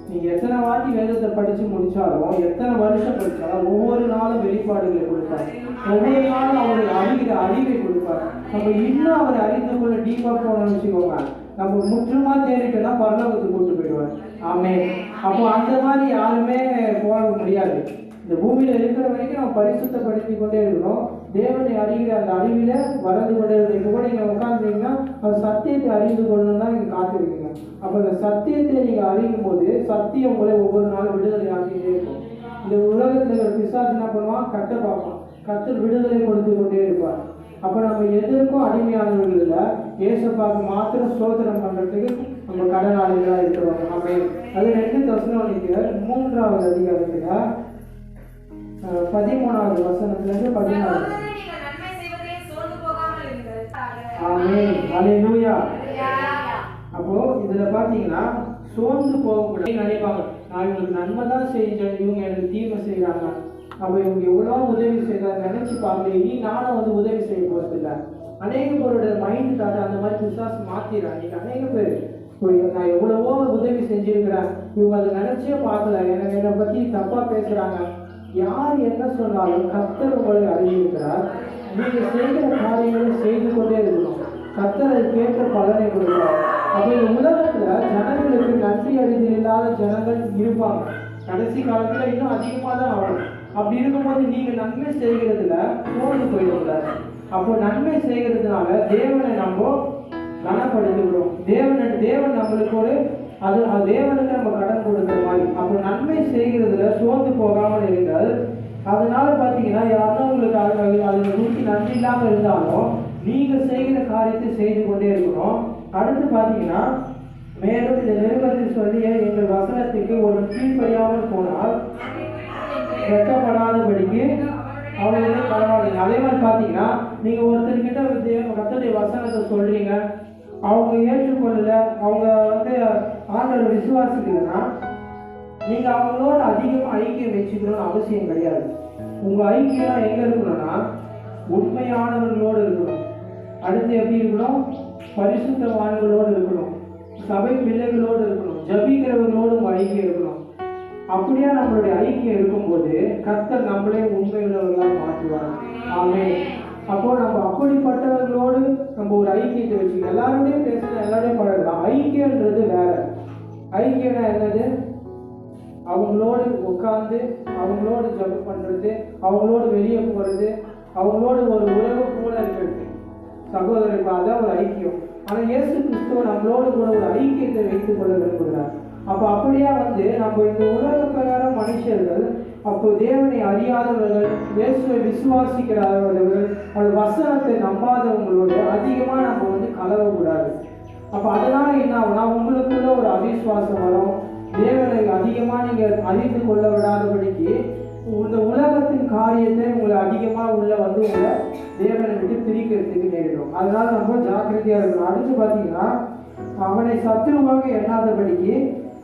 நீங்க எத்தனை வாட்டி வேதத்தை படிச்சு முடிச்சாலும், எத்தனை வருஷம் படிச்சாலும், ஒவ்வொரு நாளும் வெளிப்பாடுகளை கொடுப்பார், ஒவ்வொரு நாளும் அவருக்கு அறிகிற அறிவை கொடுப்பார். கொடுப்பார். நம்ம இன்னும் அவரை அறிந்து கொள்ள டீப்பா போனோம்னு வச்சுக்கோங்க, நம்ம முற்றுமா தேடிட்டோம்னா பரலோகத்துக்கு கூட்டு போயிடுவார். ஆமென். அப்போ அந்த மாதிரி யாருமே போக முடியாது. இந்த பூமியில இருக்கிற வரைக்கும் நம்ம பரிசுத்தப்படுத்தி கொண்டே இருக்கணும். தேவனை அறிகிற அந்த அறிவில வளர்ந்து கொண்டே இருக்கணும். இப்போ கூட நீங்க உட்காந்துருந்தீங்கன்னா அந்த சத்தியத்தை அறிந்து கொள்ளணும் தான் நீங்க காத்திருக்கீங்க. அப்போ அந்த சத்தியத்தை நீங்க அறியும் போது சத்தியம் உங்களை ஒவ்வொரு நாளும் விடுதலை ஆகிட்டே இருக்கும். இந்த உலகத்துல இருக்கிற பிசாசு என்ன பண்ணுவான்? கட்ட பார்ப்பான். கத்தர் விடுதலை கொடுத்து கொண்டே இருப்பார். அப்ப நம்ம எதற்கும் அடிமையானவர்கள் இல்லை, ஏசப்பாக்கு மாத்திரம் ஸ்தோத்திரம் பண்றதுக்கு நம்ம கடனாளிகளா இருக்கிறோம். ஆமென். அது 2 தெசலோனிக்கேயர் 3வது அதிகாரத்துல 13வது வசனத்திலிருந்து 14. சகோதரரே, நீங்கள் நன்மை செய்வதிலே சோர்ந்து போகாமல் இருங்கள். ஆமென். ஹல்லேலூயா. அப்போ இதுல பாத்தீங்கன்னா சோர்ந்து போகக்கூடாது நினைப்பாங்க. நான் இவங்களுக்கு நன்மை தான் செஞ்சேன், இவங்க எனக்கு தீமை செய்யறாங்க, அப்ப இவங்க எவ்வளவு உதவி செய்யறாங்க நினைச்சு பாருங்க, இனி நானும் வந்து உதவி செய்ய போறதில்லை. அநேக பேரோட மைண்ட் தாட்ட அந்த மாதிரி பிசாசு மாத்திடுறாங்க. இன்னைக்கு அநேக பேர் நான் எவ்வளவோ உதவி செஞ்சிருக்கிறேன், இவங்க அதை நினைச்சே பார்க்கல, எனக்கு என்னை பத்தி தப்பா பேசுறாங்க. யார் என்ன சொன்னாலும் கர்த்தர் உங்களை அறிவிக்கிறார். நீங்க செய்கிற காரியங்களை செய்து கொண்டே இருக்கணும். கர்த்தர் அது கேட்ட பலனை கொடுக்கிறார். அப்ப இந்த உலகத்துல ஜனங்களுக்கு நன்றி அறிதல் இல்லாத ஜனங்கள் இருப்பாங்க. கடைசி காலத்துல இன்னும் அதிகமா தான் ஆகும். அப்படி இருக்கும்போது நீங்க நன்மை செய்கிறதுல சோர்ந்து போயிடக்கூடாது. அப்போ நன்மை செய்கிறதுனால தேவனை நம்ம கனப்படுத்துகிறோம். தேவன் நம்மளுக்கு ஒரு அது தேவனுக்கு நம்ம கடன் கொடுக்கிற மாதிரி. அப்போ நன்மை செய்கிறதுல சோர்ந்து போகாமல் இருந்தால், அதனால பார்த்தீங்கன்னா யாரும் உங்களுக்கு அதை குறித்து நன்றி இல்லாமல் இருந்தாலும் நீங்க செய்கிற காரியத்தை செய்து கொண்டே இருக்கணும். அடுத்து பார்த்தீங்கன்னா மேலும் இந்த நிருபத்தில் சொல்லிய எங்கள் வசனத்துக்கு ஒரு கீழ்ப்படியாமல் போனால் வெட்டப்படாதபடிக்கு அவர்களே பரவாயில்லை. அதே மாதிரி பார்த்தீங்கன்னா நீங்க ஒருத்தர்கிட்ட கர்த்தருடைய வசனத்தை சொல்றீங்க, அவங்க ஏற்றுக்கொள்ளல, அவங்க வந்து ஆண்டவரை விசுவாசிக்கலைன்னா நீங்க அவங்களோட அதிகமாக ஐக்கியம் வச்சுக்கணும்னு அவசியம் கிடையாது. உங்க ஐக்கியம் எங்க இருக்கணும்னா உண்மையானவர்களோடு இருக்கணும். அடுத்து எப்படி இருக்கணும்? பரிசுத்தவான்களோடு இருக்கணும், சபை பிள்ளைகளோடு இருக்கணும், ஜபிக்கிறவர்களோடு உங்க ஐக்கியம் இருக்கணும். அப்படியே நம்மளுடைய ஐக்கியம் இருக்கும்போது கர்த்தர் நம்மளே உண்மையுள்ளவர்களாக மாற்றுவார். ஆமென். அப்போ நம்ம அப்படிப்பட்டவர்களோடு நம்ம ஒரு ஐக்கியத்தை வச்சுக்கணும். எல்லாரோடையும் பேசலாம், எல்லாரோடையும் பழகலாம். ஐக்கியன்றது வேற. ஐக்கியம்னா என்னது? அவங்களோடு உட்கார்ந்து அவங்களோடு ஜபம் பண்றது, அவங்களோடு வெளியே போறது, அவங்களோடு ஒரு உறவு போல இருக்கிறது. சகோதரருக்கு அதான் ஒரு ஐக்கியம். ஆனா இயேசு கிறிஸ்துவ நம்மளோடு கூட ஒரு ஐக்கியத்தை வைத்துக் கொள்ள விரும்புகிறார். அப்போ அப்படியே வந்து நம்ம இந்த உலக பிரகாரம் மனுஷர்கள், அப்போ தேவனை அறியாதவர்கள், இயேசுவை விசுவாசிக்கிறாதவர்கள், அந்த வசனத்தை நம்பாதவங்களோட அதிகமா நம்ம வந்து கலவக்கூடாது. அப்ப அதனால என்ன ஆகும்னா உங்களுக்குள்ள ஒரு அவிசுவாசம் வரும். தேவனை அதிகமா நீங்க அறிந்து கொள்ள விடாதபடிக்கு இந்த உலகத்தின் காரியத்தை உங்களை அதிகமா உள்ள வந்து உங்களை தேவனை விட்டு பிரிக்கிறதுக்கு நேரிடும். அதனால நம்ம ஜாக்கிரதையா இருக்கணும். அடுத்து பாத்தீங்கன்னா அவனை சத்துருவாக எண்ணாதபடிக்கு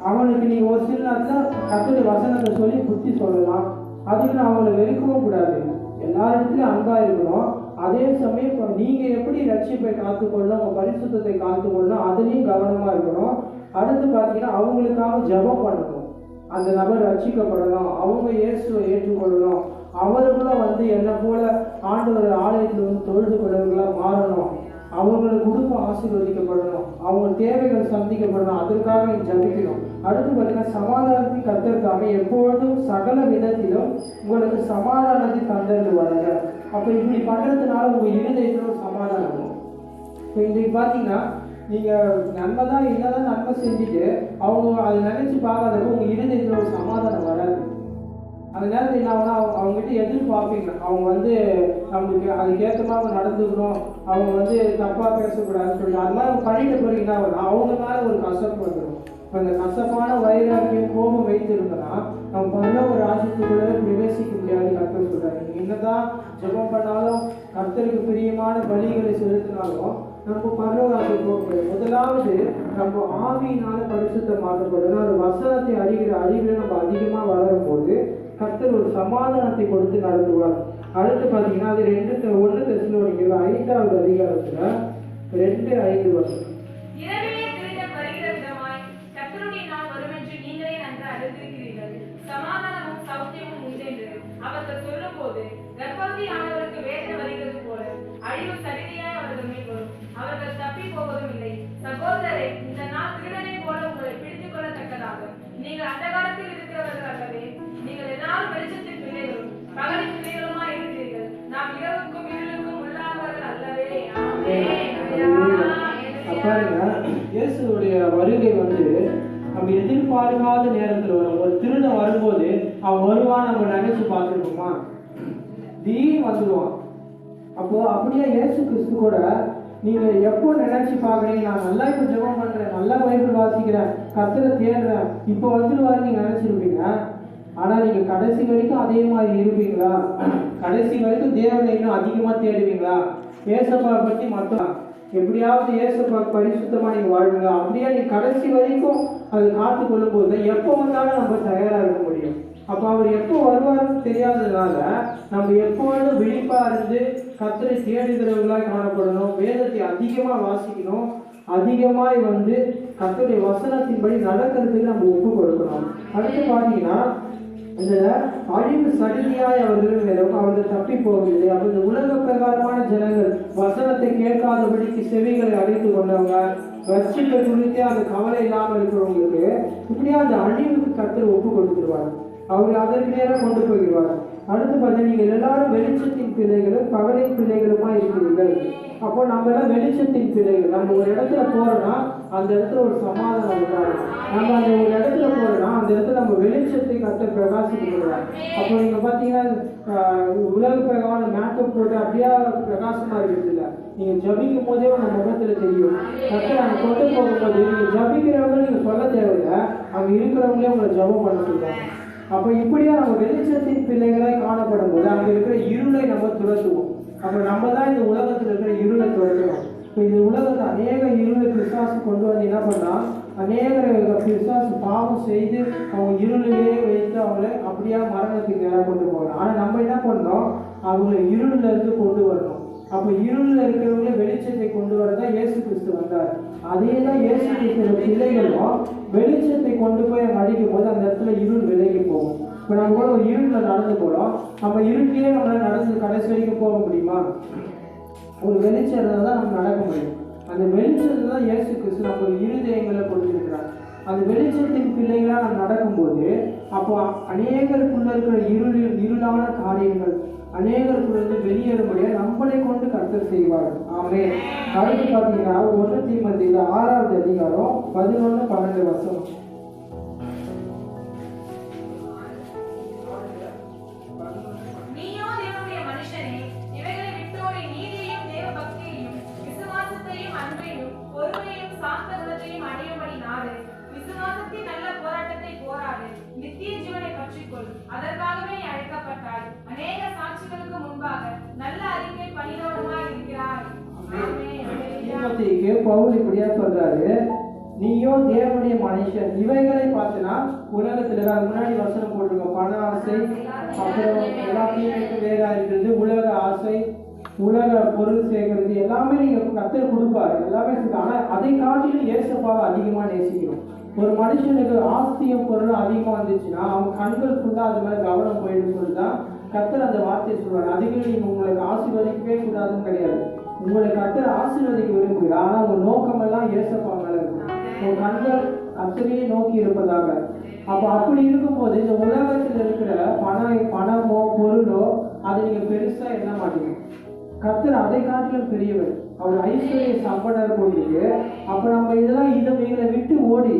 அவனுக்கு நீ ஒரு சில நேரத்துல கர்த்தருடைய வசனத்தை சொல்லி புத்தி சொல்லலாம். அதுக்கு அவங்களை வெறுக்கவும் கூடாது. எல்லா இடத்துலயும் அன்பா இருக்கணும். அதே சமயம் நீங்க எப்படி ரட்சிப்பை காத்துக்கொள்ளணும், உங்க பரிசுத்தத்தை காத்துக்கொள்ளணும், அதுலயும் கவனமா இருக்கணும். அடுத்து பாத்தீங்கன்னா அவங்களுக்காக ஜெபம் பண்ணணும். அந்த நபர் ரட்சிக்கப்படணும், அவங்க இயேசுவை ஏற்றுக்கொள்ளணும், அவர்களும் வந்து என்ன போல ஆண்டவர் ஆலயத்தில் வந்து தொழுது கொள்வர்களா மாறணும், அவங்களுக்கு குடும்பம் ஆசீர்வதிக்கப்படணும், அவங்க தேவைகள் சந்திக்கப்படணும். அதற்காக நீ ஜபிக்கணும். அடுத்து பார்த்தீங்கன்னா சமாதானத்தை கர்த்தருக்காக எப்பொழுதும் சகல விதத்திலும் உங்களுக்கு சமாதானத்தை தந்தது வருங்க. அப்ப இப்படி பண்றதுனால உங்க இருதயத்துல ஒரு சமாதானம் வரும். இப்போ இன்றைக்கு பார்த்தீங்கன்னா நீங்க நன்மை தான் என்னதான் நன்மை செஞ்சுட்டு அவங்க அதை நினைச்சு பார்க்காதப்போ உங்க இருதயத்துல ஒரு சமாதானம் வராது. அந்த நேரத்தில் என்ன ஆகுனா அவங்ககிட்ட எதிர்பார்ப்பீங்க, அவங்க வந்து நம்மளுக்கு அதுக்கேற்ற மாதிரி நடந்துக்கணும், அவங்க வந்து தப்பா பேசக்கூடாதுன்னு சொல்லி அது மாதிரி பண்ணிட்டு போறீங்க. என்ன ஆகுனா அவங்க மேல ஒரு கசப்பு வந்துடும். இப்போ அந்த கசப்பான வைராக்கியம் கோபம் வைத்திருந்தோம்னா நம்ம பண்ண ஒரு ராஜ்யத்துக்குள்ளே பிரவேசிக்க முடியாது. கர்த்தர் சொல்றாரு, நீங்க என்னதான் ஜெபம் பண்ணாலும் கர்த்தருக்கு பிரியமான பலிகளை செலுத்தினாலும் நம்ம பரலோகத்துக்கு போக முதலாவது நம்ம ஆவியினால பரிசுத்தமாக்கப்படணும். அந்த வசனத்தை அறிவில நம்ம அதிகமா வளரும் போது கர்த்தர் ஒரு சமாதானத்தை கொடுத்து நடத்துவார். அடுத்து பார்த்தீங்கன்னா அது 1 தெசலோனிக்கேயர் 5வது அதிகாரத்துல 2:5 வசனம். இரவிலே திருடன் வருகிற விதமாய் கர்த்தருடைய நாள் வருமென்று நீங்களே நன்கு அறிந்திருக்கிறீர்கள். சமாதானமும் சௌக்கியமும் உண்டென்று அவர்கள் சொல்லும்போது கர்ப்பவதியானவருக்கு வேதனை வருகிறது போல அழிவு சடிதியாய் சகோதரரே, இந்த நாள் திருடனை போல உங்களை பிடித்துக் கொள்ளத்தக்கதாக நீங்கள் அந்தகாரத்தில் இருக்கிறவர்கள் அல்லவே. நீங்கள் எல்லாரும் வெளிச்சத்தின் பிள்ளைகளும் பகலின் பிள்ளைகளுமாய் இருக்கிறீர்கள். நாம் இரவுக்கும் இருளுக்கும் உள்ளானவர்கள் அல்லவே. பாருங்க, இயேசுடைய வருகை நம்ம எதிர்பார்க்காத நேரத்துல வரும். ஒரு திருடன் வரும்போது அவன் வருவான் நம்ம நினைச்சு பார்த்துருக்கோமா? திடீர்னு வந்துடுவான். அப்போ அப்படியே இயேசு கிறிஸ்து கூட நீங்க எப்போ நினைச்சு பாக்குறீங்க, நான் நல்லா இப்ப ஜெபம் பண்றேன், நல்லா பைபிள் வாசிக்கிறேன், கர்த்தரை தேடுறேன், இப்போ வந்துடுவாரு நீங்க நினைச்சிருப்பீங்க. ஆனா நீங்க கடைசி வரைக்கும் அதே மாதிரி இருப்பீங்களா? கடைசி வரைக்கும் தேவனை இன்னும் அதிகமா தேடுவீங்களா? ஏசப்பா பத்தி மட்டும் எப்படியாவது ஏசப்பா பரிசுத்தமா நீங்க வாழ்வீங்க. அப்படியே நீங்க கடைசி வரைக்கும் அது காத்து கொள்ளும் போது எப்போ வந்தாலும் நம்ம தயாரா இருக்க முடியும். அப்ப அவர் எப்போ வருவாருன்னு தெரியாததுனால நம்ம எப்பொழுதும் விழிப்பா இருந்து கர்த்தரை தேடுகிறவர்களாய் காணப்படணும். வேதத்தை அதிகமா வாசிக்கணும். அதிகமாய் கர்த்தருடைய வசனத்தின்படி நடக்கிறதுக்கு நம்ம ஒப்பு கொடுக்கணும். அடுத்து பாத்தீங்கன்னா, இந்த அழிவு சடிதியாய் அவர்கள் தப்பி போகவில்லை. அவர்கள் உலக பிரகாரமான ஜனங்கள் வசனத்தை கேட்காதபடிக்கு செவிகளை அடைத்து கொண்டவங்க, ரட்சிப்பை குறித்து அந்த கவலை இல்லாமல் இருக்கிறவங்களுக்கு இப்படியா அந்த அழிவுக்கு கர்த்தர் ஒப்பு கொடுத்துருவார். அவர் அதற்கு நேரம் கொண்டு போய்வார். அடுத்து பார்த்தா, நீங்கள் எல்லாரும் வெளிச்சத்தின் பிள்ளைகளும் பகலின் பிள்ளைகளுமா இருக்கிறீர்கள். அப்போ நம்ம எல்லாம் வெளிச்சத்தின் பிள்ளைகள். நம்ம ஒரு இடத்துல போறோம்னா அந்த இடத்துல ஒரு சமாதானம் உண்டாகும். நம்ம அந்த ஒரு இடத்துல போறோம்னா அந்த இடத்துல நம்ம வெளிச்சத்தை கர்த்தர் பிரகாசிக்கிறார். அப்போ நீங்க பாத்தீங்கன்னா உலக பிரகாரம் மேக்கப் போட்டு அப்படியே பிரகாசமா இருக்கிறது இல்லை. நீங்க ஜபிக்கும் போதே உங்க முகத்துல தெரியும். கர்த்தர் அங்க கொண்டு போகும்போது நீங்க ஜபிக்கிறவங்க நீங்க சொல்ல தேவையில்லை, அங்க இருக்கிறவங்களே உங்களை ஜபம் பண்ண சொல்லுவாங்க. அப்போ இப்படியா நம்ம வெளிச்சத்தின் பிள்ளைகளாய் காணப்படும் போது அங்க இருக்கிற இருளை நம்ம துரத்துவோம். அப்ப நம்ம தான் இந்த உலகத்துல இருக்கிற இருளை துரத்துவோம். இப்போ இந்த உலகத்துல அநேக இருளை பிசாசு கொண்டு வந்து என்ன பண்ணா, அநேக பிசாசு பாவம் செய்து அவங்க இருளிலேயே வைத்து அவங்களை அப்படியா மரணத்துக்கு நேரம் கொண்டு போகணும். ஆனா நம்ம என்ன பண்ணோம், அவங்களை இருள்ல இருந்து கொண்டு வரணும். அப்ப இருளில் இருக்கிறவங்களே வெளிச்சத்தை கொண்டு வரதான் இயேசு கிறிஸ்து வந்தார். அதே தான் இயேசு கிறிஸ்துவ பிள்ளைகளும் வெளிச்சத்தை கொண்டு போய் அங்கே அடிக்கும் போது அந்த இடத்துல இருள் விலகி போகும். இப்போ நம்ம கூட ஒரு இருளில் நடந்து போகிறோம். நம்ம இருட்டிலே நம்மளால நடந்து கடைசி வரைக்கும் போக முடியுமா? ஒரு வெளிச்சம் இருந்தால் தான் நம்ம நடக்க முடியும். அந்த வெளிச்சத்தை தான் இயேசு கிறிஸ்து நம்ம இருதயங்களை கொடுத்துருக்கிறார். அந்த வெளிச்சத்தின் பிள்ளைகளாக நம்ம நடக்கும்போது அப்போ அநேகருக்குள்ள இருக்கிற இருளான காரியங்கள் அநேகருக்குள்ள வெளியேறும்படியா நம்மளை கொண்டு கர்த்தர் செய்வார். ஆமென். அடுத்து பார்த்தீங்கன்னா 1 தீமோத்தேயு 6வது அதிகாரம் 11-12 வசனம். நித்திய ஜீவனை பற்றிக்கொள், அதற்காகவே நீ அழைக்கப்பட்டாய். அநேக சாட்சிகளுக்கு முன்பாக நல்ல அறிக்கை பணியோடுமாய் இருக்கிறாய். தீமோத்தேயுக்கு பவுல் இப்படியா சொல்றாரு, நீயோ தேவனுடைய மனுஷன். இவைகளை பார்த்தனா உலகத்துல முன்னாடி வசனம் போட்டிருக்கோம். பண ஆசை, அப்புறம் எல்லாத்தையும் வேறா இருக்கிறது, உலக ஆசை, உலக பொருள் சேர்க்கிறது எல்லாமே நீங்க கர்த்தர் கொடுப்பாரு, எல்லாமே. ஆனா அதை காட்டிலும் ஏசப்பாவை அதிகமா நேசிக்கணும். ஒரு மனுஷனுக்கு ஆஸ்தியும் பொருளும் அதிகமா வந்துச்சுன்னா அவன் கண்களுக்குள்ள அது மாதிரி கவனம் போயிடும் சொல்லிதான் கர்த்தர் அந்த வார்த்தையை சொல்றாரு. அதுக்கு நீங்க உங்களுக்கு ஆசீர்வதிக்கவே கூடாதுன்னு கிடையாது. உங்களை கர்த்தர் ஆசீர்வதிக்க விரும்புகிறார். ஆனா உங்க நோக்கம் எல்லாம் ஏசப்பா மேல இருக்கும். உங்க கண்கள் கர்த்தரையே நோக்கி இருப்பதாக. அப்ப அப்படி இருக்கும்போது இந்த உலகத்தில் இருக்கிற பணமோ பொருளோ அதை நீங்க பெருசா எண்ண மாட்டீங்க. கர்த்தர் அதை காட்டிலும் பெரியவர். அவர் ஐஸ்வர்ய சம்பனர் போட்டு அப்ப நம்ம இதெல்லாம் இதை விட்டு ஓடி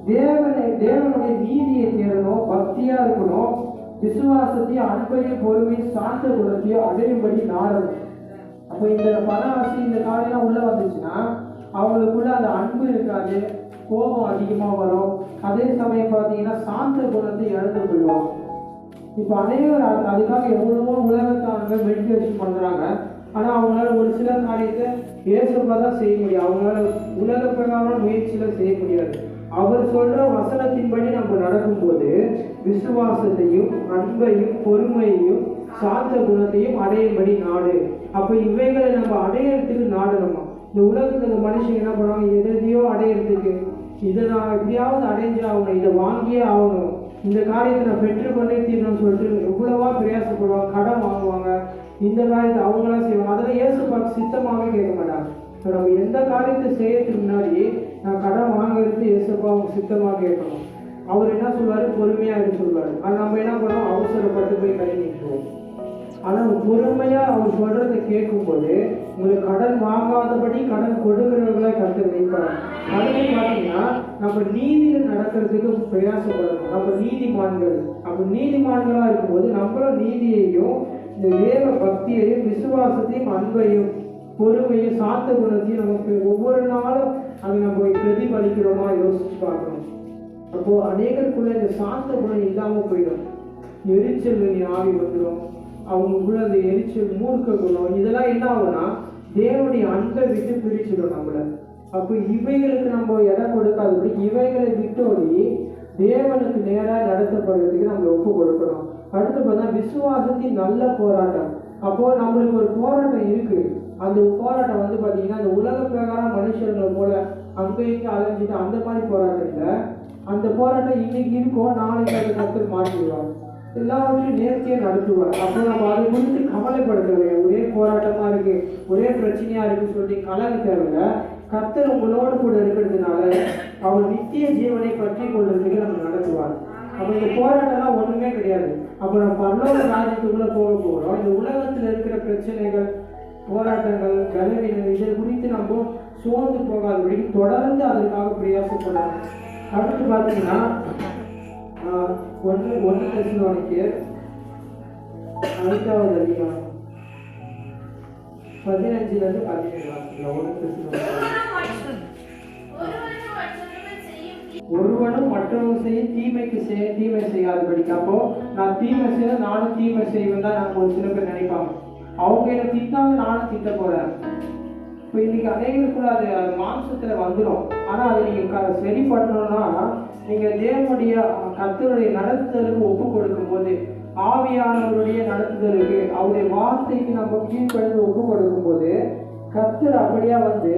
தேவனுடைய நீதியை தேடணும், பக்தியா இருக்கணும், விசுவாசத்தையும் அன்பையும் பொறுமையும் சாந்த குணத்தையும் அடையும்படி நாடணும். அப்ப இந்த பண ஆசை இந்த காரியெல்லாம் உள்ள வந்துச்சுன்னா அவங்களுக்குள்ள அந்த அன்பு இருக்காது, கோபம் அதிகமா வரும். அதே சமயம் பார்த்தீங்கன்னா சாந்த குணத்தை இழந்து போயிடுவாங்க. இப்ப அனைவரும் அதுக்காக எவ்வளவோ உலகத்தாங்க மெடிடேஷன் பண்றாங்க. ஆனா அவங்களால ஒரு சில காரியத்தை ஏசப்பா தான் செய்ய முடியும். அவங்களால உலக பிரகாரம் முயற்சியில செய்ய முடியாது. அவர் சொல்ற வசனத்தின்படி நம்ம நடக்கும்போது விசுவாசத்தையும் அன்பையும் பொறுமையையும் சாந்த குணத்தையும் அடையும்படி நாடு. அப்ப இவைகளை நம்ம அடையறதுக்கு நாடணுமா? இந்த உலகத்துல மனுஷங்க என்ன பண்ணுவாங்க, எதையோ அடையறதுக்கு இதை நான் எப்படியாவது அடைஞ்சு ஆகணும், இதை வாங்கியே ஆகணும், இந்த காரியத்தை நான் பெற்றுக்கொண்டே தீரணும்னு சொல்லிட்டு எவ்வளவா பிரயாசப்படுவாங்க, கடன் வாங்குவாங்க, இந்த காரியத்தை அவங்களாம் செய்வாங்க. அதெல்லாம் இயேசு பார்த்து சித்தமாகவே கேட்க மாட்டாங்க. நம்ம எந்த காரியத்தை செய்யறதுக்கு முன்னாடி நான் கடன் வாங்கிறது ஏசப்பா அவங்க சித்தமாக கேட்கணும். அவர் என்ன சொல்வாரு, பொறுமையா இருந்து சொல்வாரு. ஆனால் நம்ம என்ன பண்ணுவோம், அவசரப்பட்டு போய் கை நீக்குவோம். ஆனால் பொறுமையா அவர் சொல்றதை கேட்கும்போது உங்களுக்கு கடன் வாங்காதபடி கடன் கொடுக்கிறவர்களா கருத்து வைப்பாங்க. கடனை பார்த்தீங்கன்னா நம்ம நீதியில நடக்கிறதுக்கு பிரயாசப்படணும். நம்ம நீதிமான்கள், அப்ப நீதிமான்களா இருக்கும்போது நம்மளும் நீதியையும் இந்த தேவ பக்தியையும் விசுவாசத்தையும் அன்பையும் பொறுமையும் சாந்த குணத்தையும் நமக்கு ஒவ்வொரு நாளும் அதை நம்ம பிரதிபலிக்கிறோமா யோசிச்சு பார்க்கணும். அப்போ அநேகருக்குள்ள இந்த சாந்த குணம் இல்லாம போயிடும். எரிச்சல் ஆவி வந்துடும் அவங்களுக்குள்ள. அந்த எரிச்சல், மூர்க்க குணம், இதெல்லாம் என்ன ஆகும்னா தேவனுடைய அன்பை விட்டு பிரிச்சிடும் நம்மள. அப்போ இவைகளுக்கு நம்ம இடம் கொடுக்காதபடி இவைகளை விட்டோடி தேவனுக்கு நேராக நடத்தப்படுறதுக்கு நம்ம ஒப்பு கொடுக்கணும். அடுத்து பார்த்தா விசுவாசத்தின் நல்ல போராட்டம். அப்போ நம்மளுக்கு ஒரு போராட்டம் இருக்கு. அந்த போராட்டம் வந்து பார்த்தீங்கன்னா அந்த உலக பிரகாரம் மனுஷர்களை போல அங்கே இங்கே அலைஞ்சிட்டு அந்த மாதிரி போராட்டம் இல்லை. அந்த போராட்டம் இன்னைக்கு இருக்கும், நாளைக்கு அதை கருத்து மாற்றிடுவாங்க. எல்லாவற்றையும் நேர்த்தியாக நடத்துவார். அப்போ நம்ம அதை குறித்து கவலைப்படுத்தவே ஒரே போராட்டமாக இருக்கு, ஒரே பிரச்சனையா இருக்குன்னு சொல்லி கலங்க தேவையில்லை. கர்த்தர் உங்களோடு கூட இருக்கிறதுனால அவர் நித்திய ஜீவனை பற்றி கொள்றதுக்கு நம்ம நடத்துவார். அப்போ இந்த போராட்டம்லாம் ஒண்ணுமே கிடையாது. அப்போ நம்ம பரலோக ராஜ்யத்துக்குள்ள போக போகிறோம். இந்த உலகத்தில் இருக்கிற பிரச்சனைகள், போராட்டங்கள், பலவீனங்கள் இதை குறித்து நம்ம சோர்ந்து போகாதபடி தொடர்ந்து அதற்காக பிரயாசப்படணும். அடுத்து பார்த்தீங்கன்னா 1 தெசலோனிக்கேயர் 5வது அதிகாரம் 15 ஒருவனும் மற்றவங்க செய்ய தீமை செய்யாதபடிக்கு. அப்போ நான் தீமை செய்ய நானும் தீமை செய்வேன் தான் நம்ம ஒரு சில பேர் நினைப்பாங்க. அவங்க என்ன திட்டாங்க, நானும் திட்ட போறேன். இப்போ இன்னைக்கு அநேகருக்குள்ள அது மாம்சத்துல வந்துடும். ஆனா அதை நீங்க சரி பண்ணணும்னா நீங்க தேவனுடைய கர்த்தருடைய நடத்துதலுக்கு ஒப்பு கொடுக்கும் போது, ஆவியானவருடைய நடத்துதலுக்கு, அவருடைய வார்த்தைக்கு நம்ம கீழ்ப்படிந்து ஒப்பு கொடுக்கும் போது கர்த்தர் அப்படியா வந்து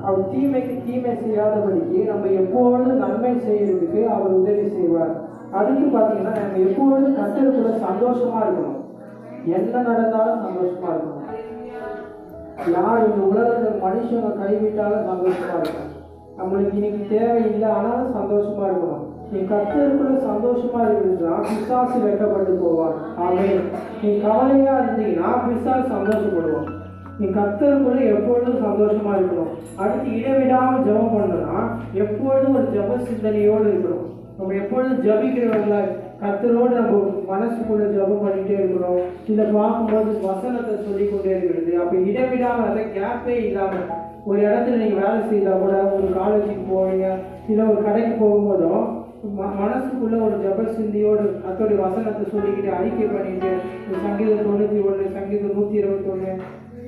அவர் தீமைக்கு தீமை செய்யாதபடிக்கு நம்ம எப்பொழுதும் நன்மை செய்யறதுக்கு அவர் உதவி செய்வார். அதுக்கு பார்த்தீங்கன்னா நம்ம எப்பொழுதும் கர்த்தருக்குள்ள சந்தோஷமா இருக்கணும். என்ன நடந்தாலும் சந்தோஷமா இருக்கணும். யார் இந்த உலகத்தில் மனுஷங்க கைவிட்டாலும் சந்தோஷமா இருக்கணும். நம்மளுக்கு இன்னைக்கு தேவையில்லை ஆனாலும் சந்தோஷமா இருக்கணும். நீ கர்த்தருக்குள்ள சந்தோஷமா இருக்குதுன்னா பிசாசு வெட்கப்பட்டு போவான். ஆமென். நீ கவலையா இருந்தீங்கன்னா பிசாசு சந்தோஷப்படுவான். நீ கர்த்தருக்குள்ள எப்பொழுதும் சந்தோஷமா இருக்கணும். அடுத்து இடைவிடாம ஜெபம் பண்ணணும்னா எப்பொழுதும் ஒரு ஜெப சிந்தனையோடு இருக்கணும். நம்ம எப்பொழுதும் ஜபிக்கிறவங்களா கர்த்தரோடு நம்ம மனசுக்குள்ள ஜெபம் பண்ணிட்டே இருக்கணும். இதை பார்க்கும்போது வசனத்தை சொல்லிக்கொண்டே இருக்கிறது. அப்போ இடைவிடாம அதை கேப்பே இல்லாம ஒரு இடத்துல நீங்க வேலை செய்தா கூட, ஒரு காலேஜுக்கு போவீங்க, இல்லை ஒரு கடைக்கு போகும்போதும் மனசுக்குள்ள ஒரு ஜப சிந்தியோடு கர்த்தருடைய வசனத்தை சொல்லிக்கிட்டு அறிக்கை பண்ணிட்டு, சங்கீதம் 91, சங்கீதம் 121,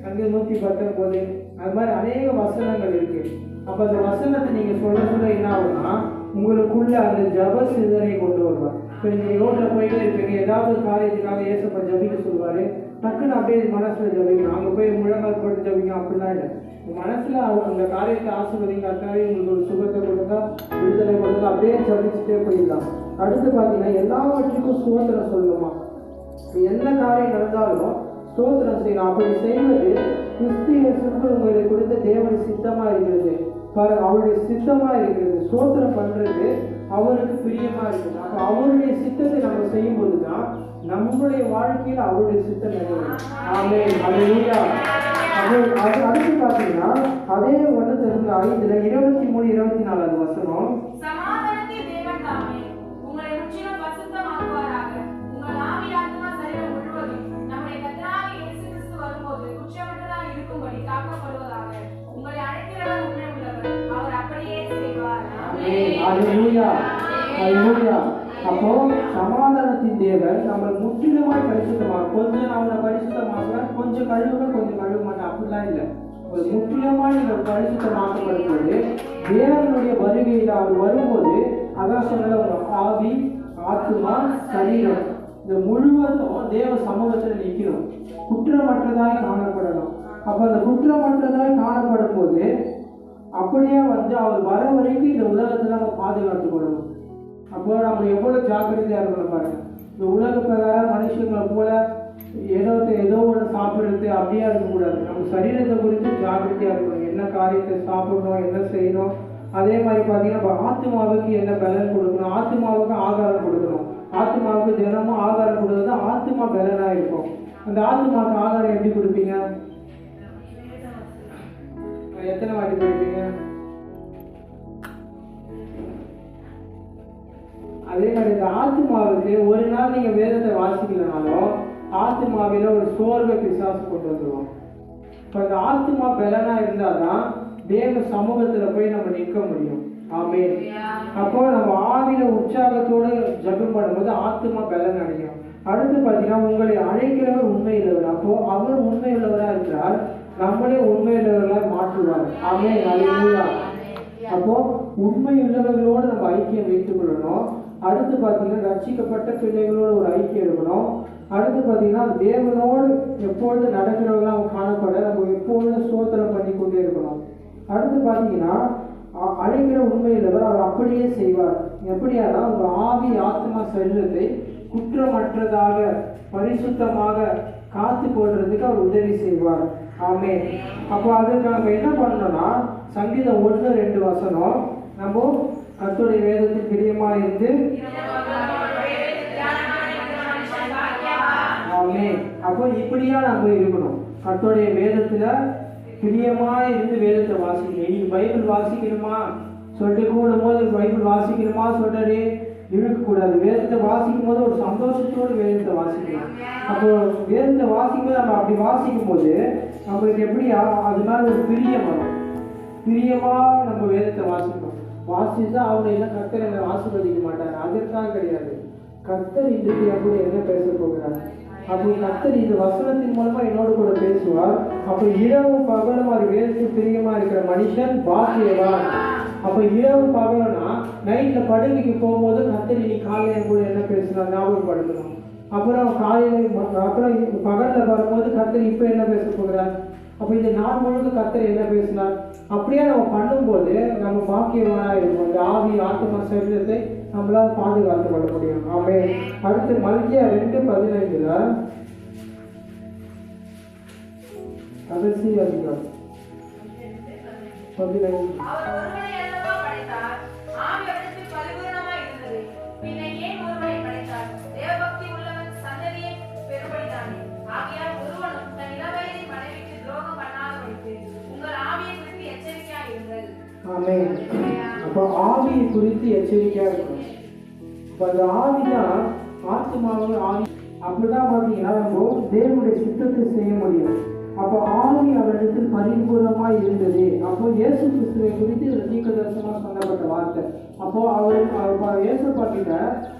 சங்கீதம் 119, அது மாதிரி அநேக வசனங்கள் இருக்கு. அப்ப அந்த வசனத்தை நீங்க சொல்ல என்ன ஆகும்னா உங்களுக்குள்ள அந்த ஜப சிந்தனை கொண்டு வருவார். இப்போ நீங்க ரோட்ல போயிட்டே இருப்பீங்க, ஏதாவது காரியத்துக்காக ஏசப்பா ஜபிக்க சொல்லுவாரு, டக்குன்னு அப்படியே மனசுல ஜபிக்கணும். அங்க போய் முழங்கால் போட்டு ஜபிக்கணும் அப்படிலாம் இல்லை. மனசுல அந்த காரியத்தை ஆசீர்வதிங்க, அதுக்காக உங்களுக்கு ஒரு சுகத்தை கொடுத்தா, விடுதலை கொடுத்தா, அப்படியே ஜபிச்சுட்டே போயிடலாம். அடுத்து பார்த்தீங்கன்னா எல்லாவற்றுக்கும் ஸ்தோத்திரம் சொல்லணுமா. என்ன காரியம் நடந்தாலும் ஸ்தோத்திரம் செய்யணும். அப்படி செய்வது கிறிஸ்து இயேசுவுக்குள் உங்களை குறித்த தேவன் சித்தமா இருக்கிறது. அவருடைய சித்தமா இருக்கிறது. ஸ்தோத்திரம் பண்றது அவருக்கு பிரியமா இருக்குது. அப்ப அவருடைய சித்தத்தை நம்ம செய்யும் போதுதான் நம்முடைய வாழ்க்கையில் அவருடைய சித்தம் நிறைவேறும். ஆமென். அல்லேலூயா. அது அடுத்து பார்த்தீங்கன்னா அதே 1 தெசலோனிக்கேயர் 5:23, 24 வசனம். சமாதானத்தின் தேவன் தாமே உங்களை முற்றிலும் பரிசுத்தமாக்குவாராக. உங்கள் ஆவி, ஆத்துமா, சரீரம் முழுவதும் நம்முடைய கர்த்தராகிய இயேசு கிறிஸ்து வரும்போது குற்றமற்றதாக இருக்கும்படி காக்கப்படுவதாக. உங்களை அழைக்கிறவர் உண்மை உள்ளவர், அவர் அப்படியே செய்வார். ஆமென். அல்லேலூயா. அல்லேலூயா. அப்போ சமாதானத்தின் தேவன் நம்ம முற்றிலுமாய் பரிசுத்தமாக, கொஞ்சம் அவனை பரிசுத்தமாக, கொஞ்சம் கழுவுங்க, கொஞ்சம் கழுவ மாட்டேன், அப்படிலாம் இல்லை. ஒரு முற்றிலுமாய் நீங்கள் பரிசுத்தமாக்கப்படும்போது தேவனுடைய வருகையில் அவர் வரும்போது, அதான் சொன்ன ஆவி, ஆத்துமா, சரீரம் இந்த முழுவதும் தேவ சமூகத்தில் நிற்கணும், குற்றமற்றதாய் காணப்படணும். அப்ப அந்த குற்றமற்றதாய் காணப்படும் போது அப்படியே வந்து அவர் வர வரைக்கும் இந்த உலகத்துல நம்ம பாதுகாத்து கொள்ளணும். அப்போ நம்ம எவ்வளவு ஜாக்கிரதையா இருக்கணும் பாருங்க. இந்த உலக பிரகாரம் மனுஷங்களை போல ஏதோ ஒன்று சாப்பிடுறது அப்படியே இருக்கக்கூடாது. நம்ம சரீரத்தை குறித்து ஜாக்கிரதையா இருக்கணும். என்ன காரியத்தை சாப்பிடணும், என்ன செய்யணும், அதே மாதிரி பார்த்தீங்கன்னா இப்போ ஆத்மாவுக்கு என்ன பலன் கொடுக்கணும், ஆத்மாவுக்கு ஆகாரம் கொடுக்கணும். ஆத்மாவுக்கு தினமும் ஆகாரம் கொடுத்தா ஆத்மா பலனா இருக்கும். அந்த ஆத்மாவுக்கு ஆகாரம் எப்படி கொடுப்பீங்க? எத்தனை வாட்டி கொடுப்பீங்க? அதே மாதிரி இந்த ஆத்மாவுக்கு ஒரு நாள் நீங்க வேதத்தை வாசிக்கலனாலும் ஆத்மாவில ஒரு சோர்வை பிசாசு கொண்டு வந்துருவோம். இப்போ அந்த ஆத்மா பலனா இருந்தாதான் தேவ சமூகத்துல போய் நம்ம நிற்க முடியும். ஆமென். அப்போ நம்ம ஆவில உற்சாகத்தோடு ஜெபம் பண்ணும்போது ஆத்மா பலன் அடையும். அடுத்து பார்த்தீங்கன்னா உங்களை அழைக்கிறவர் உண்மையுள்ளவர். அப்போ அவர் உண்மையுள்ளவரா இருக்கிறார், நம்மளே உண்மையுள்ளவர்களாக மாற்றுவார். ஆமென். அல்லேலூயா. அப்போ உண்மையுள்ளவர்களோடு நம்ம ஐக்கியம் வைத்துக் கொள்ளணும். அடுத்து பார்த்தீங்கன்னா ரட்சிக்கப்பட்ட பிள்ளைகளோட ஒரு ஐக்கியம் இருக்கணும். அடுத்து பார்த்தீங்கன்னா தேவனோடு எப்பொழுது நடக்கிறவர்களாக காணப்பட நம்ம எப்பொழுது ஸ்தோத்திரம் பண்ணி கொண்டே இருக்கணும். அடுத்து பார்த்தீங்கன்னா அழைக்கிற உண்மையுள்ளவர் அவர் அப்படியே செய்வார். எப்படியானா உங்க ஆவி ஆத்மா சரீரத்தை குற்றமற்றதாக பரிசுத்தமாக காத்து கொள்றதுக்கு அவர் உதவி செய்வார். ஆமென். அப்போ அதுக்கு நம்ம என்ன பண்ணணும்னா சங்கீதம் 1:2 வசனம் நம்ம கர்த்தருடைய வேதத்தில் பிரியமா இருந்து ஆமென். அப்போ இப்படியா நம்ம இருக்கணும். கர்த்தருடைய வேதத்துல பிரியமா இருந்து வேதத்தை வாசிக்கணும். இன்னைக்கு பைபிள் வாசிக்கணுமா சொல்லிட்டு கூடும்போது பைபிள் வாசிக்கணுமா சொல்றாரு இருக்கக்கூடாது. வேதத்தை வாசிக்கும் போது ஒரு சந்தோஷத்தோடு வேதத்தை வாசிக்கணும். அப்போ வேதத்தை வாசிக்கும் போது நம்ம அப்படி வாசிக்கும் போது நம்மளுக்கு எப்படி அதனால ஒரு பிரியம் வரும். பிரியமா நம்ம வேதத்தை வாசிக்கணும். வாசிச்சா அவங்க என்ன கர்த்தர் என்னை ஆசீர்வதிக்க மாட்டார், அதற்காக கிடையாது. கர்த்தர் இன்றைக்கு அப்படி என்ன பேச போகிறார், அப்போ கர்த்தர் இந்த வசனத்தின் மூலமா என்னோடு கூட பேசுவார். அப்போ இரவும் பகலும் அது வேதத்துக்கு பிரியமா இருக்கிற மனுஷன் பாக்கியவான். அப்போ இரவு பகலனா நைட்ல படுக்கைக்கு போகும்போது கர்த்தர் இன்னைக்கு காலையில கூட என்ன பேசுறாரு ஞாபகப்படுத்தணும். அப்புறம் காலையில அப்புறம் பகல்ல வரும்போது கர்த்தர் இப்ப என்ன பேச போகிறார், அப்போ இந்த நாள் முழுக்க கர்த்தர் என்ன பேசினார், அப்படியே நம்ம பண்ணும்போது நம்ம பாக்கியவானா இருக்கும். இந்த ஆவி ஆத்மா சரீரத்தை நம்மளால பாதுகாத்து கொள்ள முடியும். ஆமென். அடுத்து மல்கியா 2:15 கடைசி அதிகாரம் 15. அவர் ஒருவனை அல்லவா படைத்தார், ஆவி அவரிடத்தில் பரிபூரணமாய் இருந்தது. பின்ன ஏன் ஒருவனை படைத்தார்? தேவபக்தி உள்ளவன் சந்ததியை பெறும்படிதானே. ஆகையால் ஒருவனும் தன் இளவயதின் மனைவிக்கு துரோகம் பண்ணாதபடிக்கு உங்கள் ஆவியை குறித்து எச்சரிக்கையாய் இருங்கள். ஆமென். அப்போ ஆவியை குறித்து எச்சரிக்கையா இருக்கணும். இப்போ அந்த ஆவிதான் ஆத்மாவை ஆவி அப்படிதான் பார்த்தீங்கன்னா நம்ம தேவனுடைய சித்தத்தை செய்ய முடியும். அப்போ ஆவி அவரிடத்தில் பரிபூர்ணமாய் இருந்தது. அப்போ இயேசு கிறிஸ்துவை குறித்து தீர்க்கதரிசனமா சொல்லப்பட்ட வார்த்தை. அப்போ அவர் இயேசுப்பா கிட்ட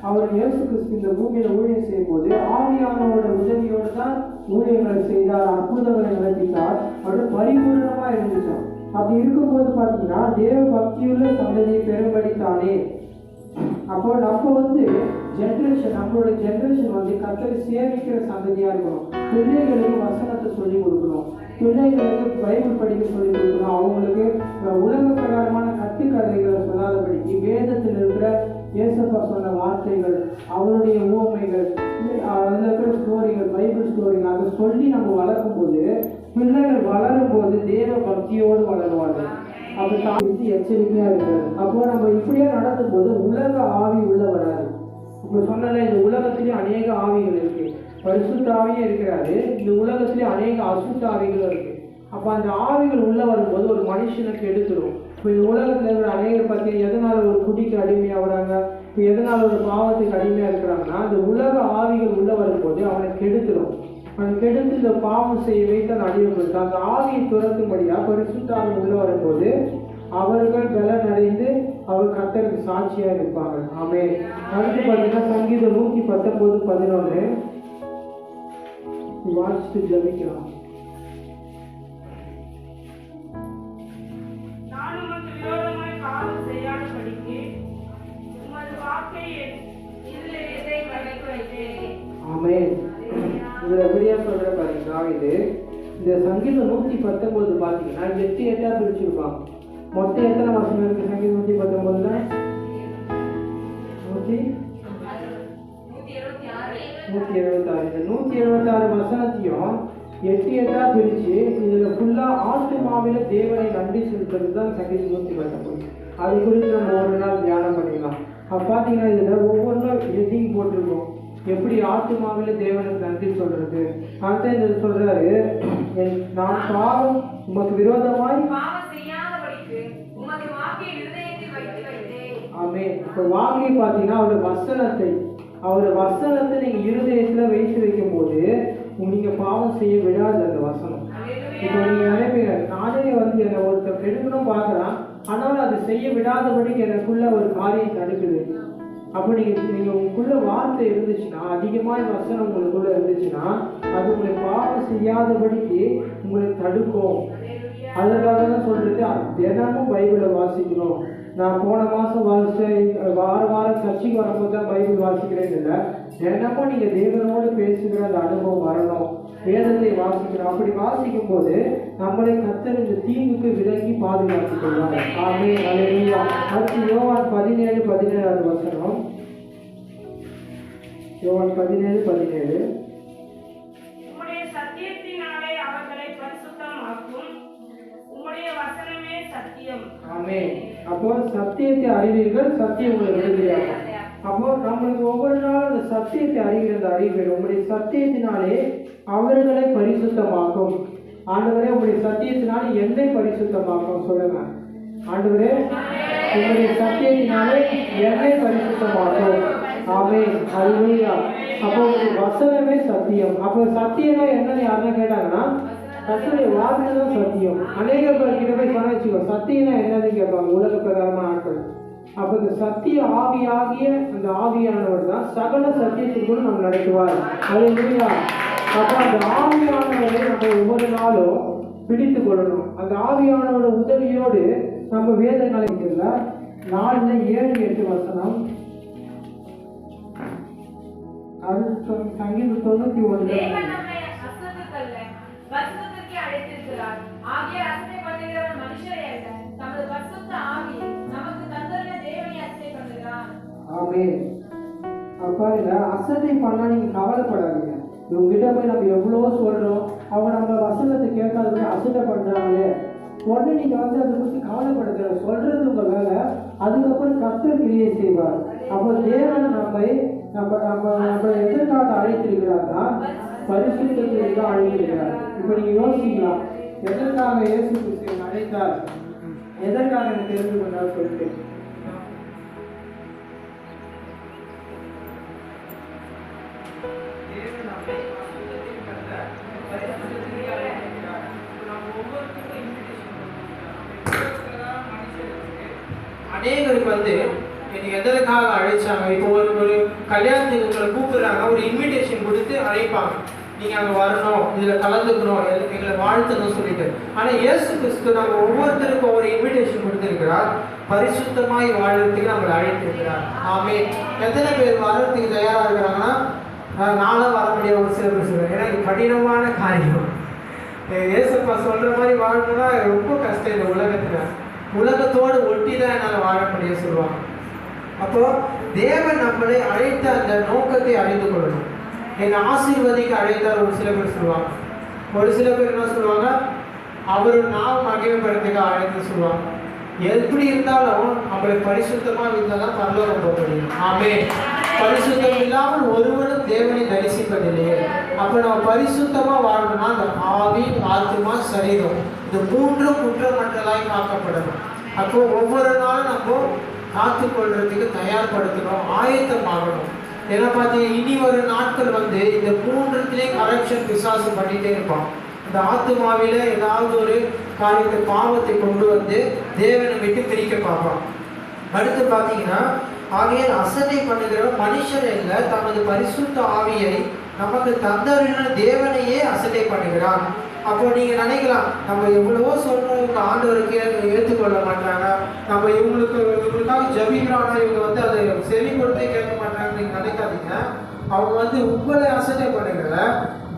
அவர் இயேசு கிறிஸ்து இந்த பூமியில ஊழியம் செய்யும் போது ஆவியானவரோட உதவியோடு தான் ஊழியங்களை செய்தார், அற்புதங்களை நடத்தினார், அவரோட பரிபூர்ணமா இருந்துச்சான். அப்படி இருக்கும்போது பார்த்தீங்கன்னா தேவ பக்தியுள்ள சந்ததியை பெரும்படித்தானே. அப்போ நம்ம ஜென்ரேஷன் நம்மளோட ஜென்ரேஷன் கர்த்தரை சேவிக்கிற சந்ததியா இருக்கணும். பிள்ளைகளுக்கு வசனத்தை சொல்லிக் கொடுக்கணும், பிள்ளைகளுக்கு பைபிள் படிக்க சொல்லிக் கொடுக்கணும். அவங்களுக்கு உலக பிரகாரமான கட்டுக்கதைகளை சொல்லாதபடிக்கு வேதத்தில் இருக்கிற இயேசுப்பா சொன்ன வார்த்தைகள், அவருடைய உவமைகள், அதில் இருக்கிற ஸ்டோரிகள், பைபிள் ஸ்டோரிகள் அதை சொல்லி நம்ம வளர்க்கும் போது பிள்ளைகள் வளரும் போது தேவ பக்தியோடு வளருவார்கள். அப்போ தான் எச்சரிக்கையா இருக்கிறது. அப்போ நம்ம இப்படியே நடக்கும் போது உலக ஆவி உள்ள வராது. இப்போ சொன்னல இந்த உலகத்திலேயே அநேக ஆவிகள் இருக்கு. பரிசுத்த ஆவியே இருக்கிறாரு, இந்த உலகத்திலேயே அநேக அசுத்த ஆவிகளும் இருக்கு. அப்போ அந்த ஆவிகள் உள்ள வரும்போது ஒரு மனுஷனுக்கு எடுத்துரும். இப்போ இந்த உலகத்தில் இருக்கிற அநேகர் பற்றி எதனால ஒரு குடிக்கு அடிமையாக வராங்க, இப்போ எதனால ஒரு பாவத்துக்கு அடிமையாக இருக்கிறாங்கன்னா அந்த உலக ஆவிகள் உள்ள வரும்போது அவனை கெடுத்துரும். அவனை கெடுத்து இந்த பாவம் செய்ய வைத்து அந்த அடிமைப்படுத்த அந்த ஆவியை துரத்தும்படியா பரிசுத்த ஆவி உள்ள வரும்போது அவர்கள் பலன் அடைந்து அவர் கர்த்தருக்கு சாட்சியா இருப்பாங்க. ஆமென். அடுத்து பார்த்தீங்கன்னா சங்கீதம் 119:11 வாசித்து ஜெபிக்கலாம். நான் உமக்கு விரோதமாய் பாவம் செய்யாதபடிக்கு உமது வாக்கை இதில் எதை வைத்து வைத்தேன். ஆமென். இதுல எப்படியா சொல்ற பாத்தீங்கன்னா இந்த சங்கீதம் 119 பாத்தீங்கன்னா 8 பிரிச்சிருப்பாங்க. மொத்தம் எத்தனை வசனம் இருக்கு சங்கீதம் 119ல? 176. இந்த 176 வசனத்தையும் 8 பிரிச்சு இதுல ஃபுல்லா ஆத்துமாவில தேவனை நன்றி செலுத்துறது தான் சங்கீதம் 119. அது குறித்து நம்ம ஒரு நாள் தியானம் பண்ணிக்கலாம். அப்போ பார்த்தீங்கன்னா இதில் ஒவ்வொரு நாள் ஹெட்டிங் போட்டிருக்கோம். எப்படி ஆத்துமாவில் தேவனுக்கு நன்றி சொல்றது. அடுத்த இந்த சொல்றாரு, நான் பாவம் உமக்கு விரோதமாய் பாவம் செய்யாதபடிக்கு உமது வாக்கை இருதயத்தில் வைத்து வைத்தேன். ஆமென். இப்போ வாக்கை பார்த்தீங்கன்னா அவருடைய வசனத்தை நீங்க இருதயத்துல வைத்து வைக்கும் போது நீங்க பாவம் செய்ய விடாது அந்த வசனம். இப்போ நீங்க நினைப்பீங்க, நானே என்னை ஒருத்தர் கெடுக்கணும் பார்க்கலாம், ஆனால் அது செய்ய விடாதபடிக்கு எனக்குள்ள ஒரு காரியம் தடுக்குது. அப்போ நீங்க உங்களுக்குள்ள வார்த்தை இருந்துச்சுன்னா, அதிகமான வசனம் உங்களுக்குள்ள இருந்துச்சுன்னா, அது உங்களை பாவம் செய்யாதபடிக்கு உங்களை தடுக்கும். அதற்காக தான் சொல்றது, தினமும் பைபிளை வாசிக்கணும். நான் போன மாசம் வாசிச்சேன், வாரம் சர்ச்சைக்கு வரும்போது தான் பைபிள் வாசிக்கிறேன்னு இல்லை, தினமும் நீங்க தேவனோடு பேசுகிற அந்த அனுபவம் வரணும். வேதத்தை வாசிக்கணும். அப்படி வாசிக்கும் போது நம்மளை கர்த்தர் இந்த தீங்குக்கு விலகி பாதுகாத்துக் கொள்வார். ஆமென். அல்லேலூயா. அடுத்து யோவான் 17:17 வசனம். யோவான் 17:17. உம்முடைய சத்தியத்தினாலே அவர்களை பரிசுத்தமாக்கும், உம்முடைய வசனமே சத்தியம். ஆமென். அப்போ சத்தியத்தை அறிவீர்கள், சத்தியம் உங்களை விடுதலையாகும். அப்போ நம்மளுக்கு ஒவ்வொரு நாளும் அந்த சத்தியத்தை அறிகிறது அறிவீர்கள். உங்களுடைய சத்தியத்தினாலே அவர்களை பரிசுத்தமாக்கும். ஆண்டவரே, உங்களுடைய சத்தியத்தினாலே என்னை பரிசுத்தமாக்கும். சொல்லுங்க ஆண்டவரே, உங்களுடைய சத்தியத்தினாலே என்னை பரிசுத்தமாக்கும். ஆமென். அல்லேலூயா. அப்போ உங்களுடைய வசனமே சத்தியம். அப்போ சத்தியம்னா என்னன்னு யாருன்னா கேட்டாங்கன்னா, கர்த்தருடைய வார்த்தை தான் சத்தியம். அநேக பேர் கிட்ட போய் சொன்ன வச்சுக்கோ, சத்தியம்னா என்னன்னு கேட்பாங்க உலக பிரகாரமான ஆட்கள். அப்போ இந்த சத்திய ஆவியாகிய அந்த ஆவியானவர் தான் சகல சத்தியத்திற்குள் நம்ம நடத்துவார். அல்லேலூயா. அப்போ அந்த ஆவியானவரை நம்ம ஒவ்வொரு நாளும் பிடித்து கொள்ளணும். அந்த ஆவியானவரோட உதவியோடு நம்ம வேதங்களை 4:7-8 வசனம். அது சங்கீதம் 91. தேவன் நம்மை அசுத்தத்துக்கல்ல, பரிசுத்தத்திற்கே அழைத்திருக்கிறார். ஆகியால் அசட்டை பண்ணுகிறவன் மனுஷரே அல்ல, தமது பரிசுத்த ஆவியை நமக்கு தந்தருள தேவனை அசட்டை பண்ணுகிறார். ஆமென். அப்பா அசட்டை பண்ணா நீங்க கவலைப்படாதீங்க. இவங்ககிட்ட போய் நம்ம எவ்வளவோ சொல்றோம், அவங்க நம்ம வசனத்தை கேட்காத அசட்டை பண்றாங்களே, உடனே நீங்க அதை பற்றி கவலைப்படுத்துற சொல்றது உங்க வேலை. அதுக்கப்புறம் கர்த்தர் கிரியை செய்வார். அப்போ தேவன் நம்ம எதற்காக அழைத்திருக்கிறார்னா பரிசுத்தத்திற்கு தான் அழைத்திருக்கிறார். இப்போ நீங்க யோசிக்கலாம், எதற்காக இயேசு கிறிஸ்து அழைத்தார், எதற்காக எனக்கு தெரிந்து கொண்டார் சொல்லிட்டு. அநேகருக்கு இன்னைக்கு எதற்காக அழைச்சாங்க, இப்போ ஒரு கல்யாணத்துக்கு உங்களை கூப்பிடுறாங்க, ஒரு இன்விடேஷன் கொடுத்து அழைப்பாங்க, நீங்க அங்க வரணும், இதுல கலந்துக்கணும், எங்களை வாழ்த்தணும் சொல்லிட்டு. ஆனா இயேசு கிறிஸ்து நம்ம ஒவ்வொருத்தருக்கும் ஒரு இன்விடேஷன் கொடுத்திருக்கிறார், பரிசுத்தமாய் வாழ்றதுக்கு நம்மளை அழைத்திருக்கிறார். ஆமென். எத்தனை பேர் வர்றதுக்கு தயாரா இருக்கிறாங்கன்னா, நானும் வர முடியாது. ஒரு சில பேர் சொல்லுவேன், ஏன்னா இது கடினமான காரியம். இயேசுப்பா சொல்ற மாதிரி வாழணும்னா ரொம்ப கஷ்டம். இந்த உலகத்தோடு ஒட்டி தான் என்னால் வாழ முடியும் சொல்லுவாங்க. அப்போ தேவன் நம்மளை அழைத்த அந்த நோக்கத்தை அறிந்து கொள்ளணும். என்னை ஆசீர்வதிக்க அழைத்தார் ஒரு சில பேர் சொல்லுவாங்க. ஒரு சில பேர் என்ன சொல்லுவாங்க, அவர் நாம் மகிமைப்படுத்துக்க அழைத்து சொல்லுவாங்க. எப்படி இருந்தாலும் நம்மளை பரிசுத்தமாக இருந்தால் தான் பரலோகம் போக முடியும். ஆமென். பரிசுத்தம் இல்லாமல் ஒருவனும் தேவனை தரிசிப்பதில்லையே. அப்போ நம்ம பரிசுத்தமாக வாழணும்னா அந்த ஆவி, ஆத்மா, சரீரம் இந்த மூன்றும் குற்றமற்றதாய் காக்கப்படணும். அப்போ ஒவ்வொரு நாளும் நம்ம காத்துக்கொள்றதுக்கு தயார்படுத்தணும், ஆயத்தமாகணும். ஏன்னா பார்த்தீங்கன்னா இனி ஒரு நாட்கள் இந்த மூன்றுத்திலே கரெக்ஷன் பிசாசு பண்ணிட்டே இருப்பான். இந்த ஆத்மாவில ஏதாவது ஒரு காரியத்தை பாவத்தை கொண்டு வந்து தேவனை விட்டு பிரிக்க பார்ப்பான். அடுத்து பார்த்தீங்கன்னா ஆகையால் அசட்டை பண்ணுகிற மனுஷர் இல்லை, தமது பரிசுத்த ஆவியை நமக்கு தந்தருளின தேவனையே அசட்டை பண்ணுகிறான். அப்போ நீங்க நினைக்கலாம், நம்ம எவ்வளவோ சொல்றோம், இவங்க ஆண்டவருக்கு ஏற்றுக்கொள்ள மாட்டாங்க, நம்ம இவங்களுக்காக ஜபிக்கிறாங்க, இவங்க அதை செவி கொடுத்தே கேட்க மாட்டாங்கன்னு நீங்க நினைக்காதீங்க. அவங்க உங்களை அசட்டை பண்ணுகிற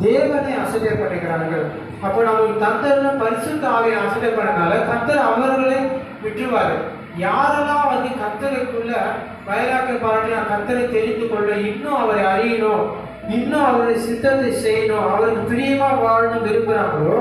தேவனை அசட்டை பண்ணுகிறார்கள். அப்போ நம்மளுக்கு தந்தருளின பரிசுத்த ஆவியை அசட்டை பண்ணனால கர்த்தர் அவர்களை விட்டுருவாரு. யாரெல்லாம் கர்த்தருக்குள்ள வயலாக்கள் பாருங்க, கர்த்தரை தெரிந்து கொள்ள, இன்னும் அவரை அறியணும், இன்னும் அவருடைய சித்தத்தை செய்யணும், அவருக்கு பிரியமா வாழணும் விரும்புகிறாங்களோ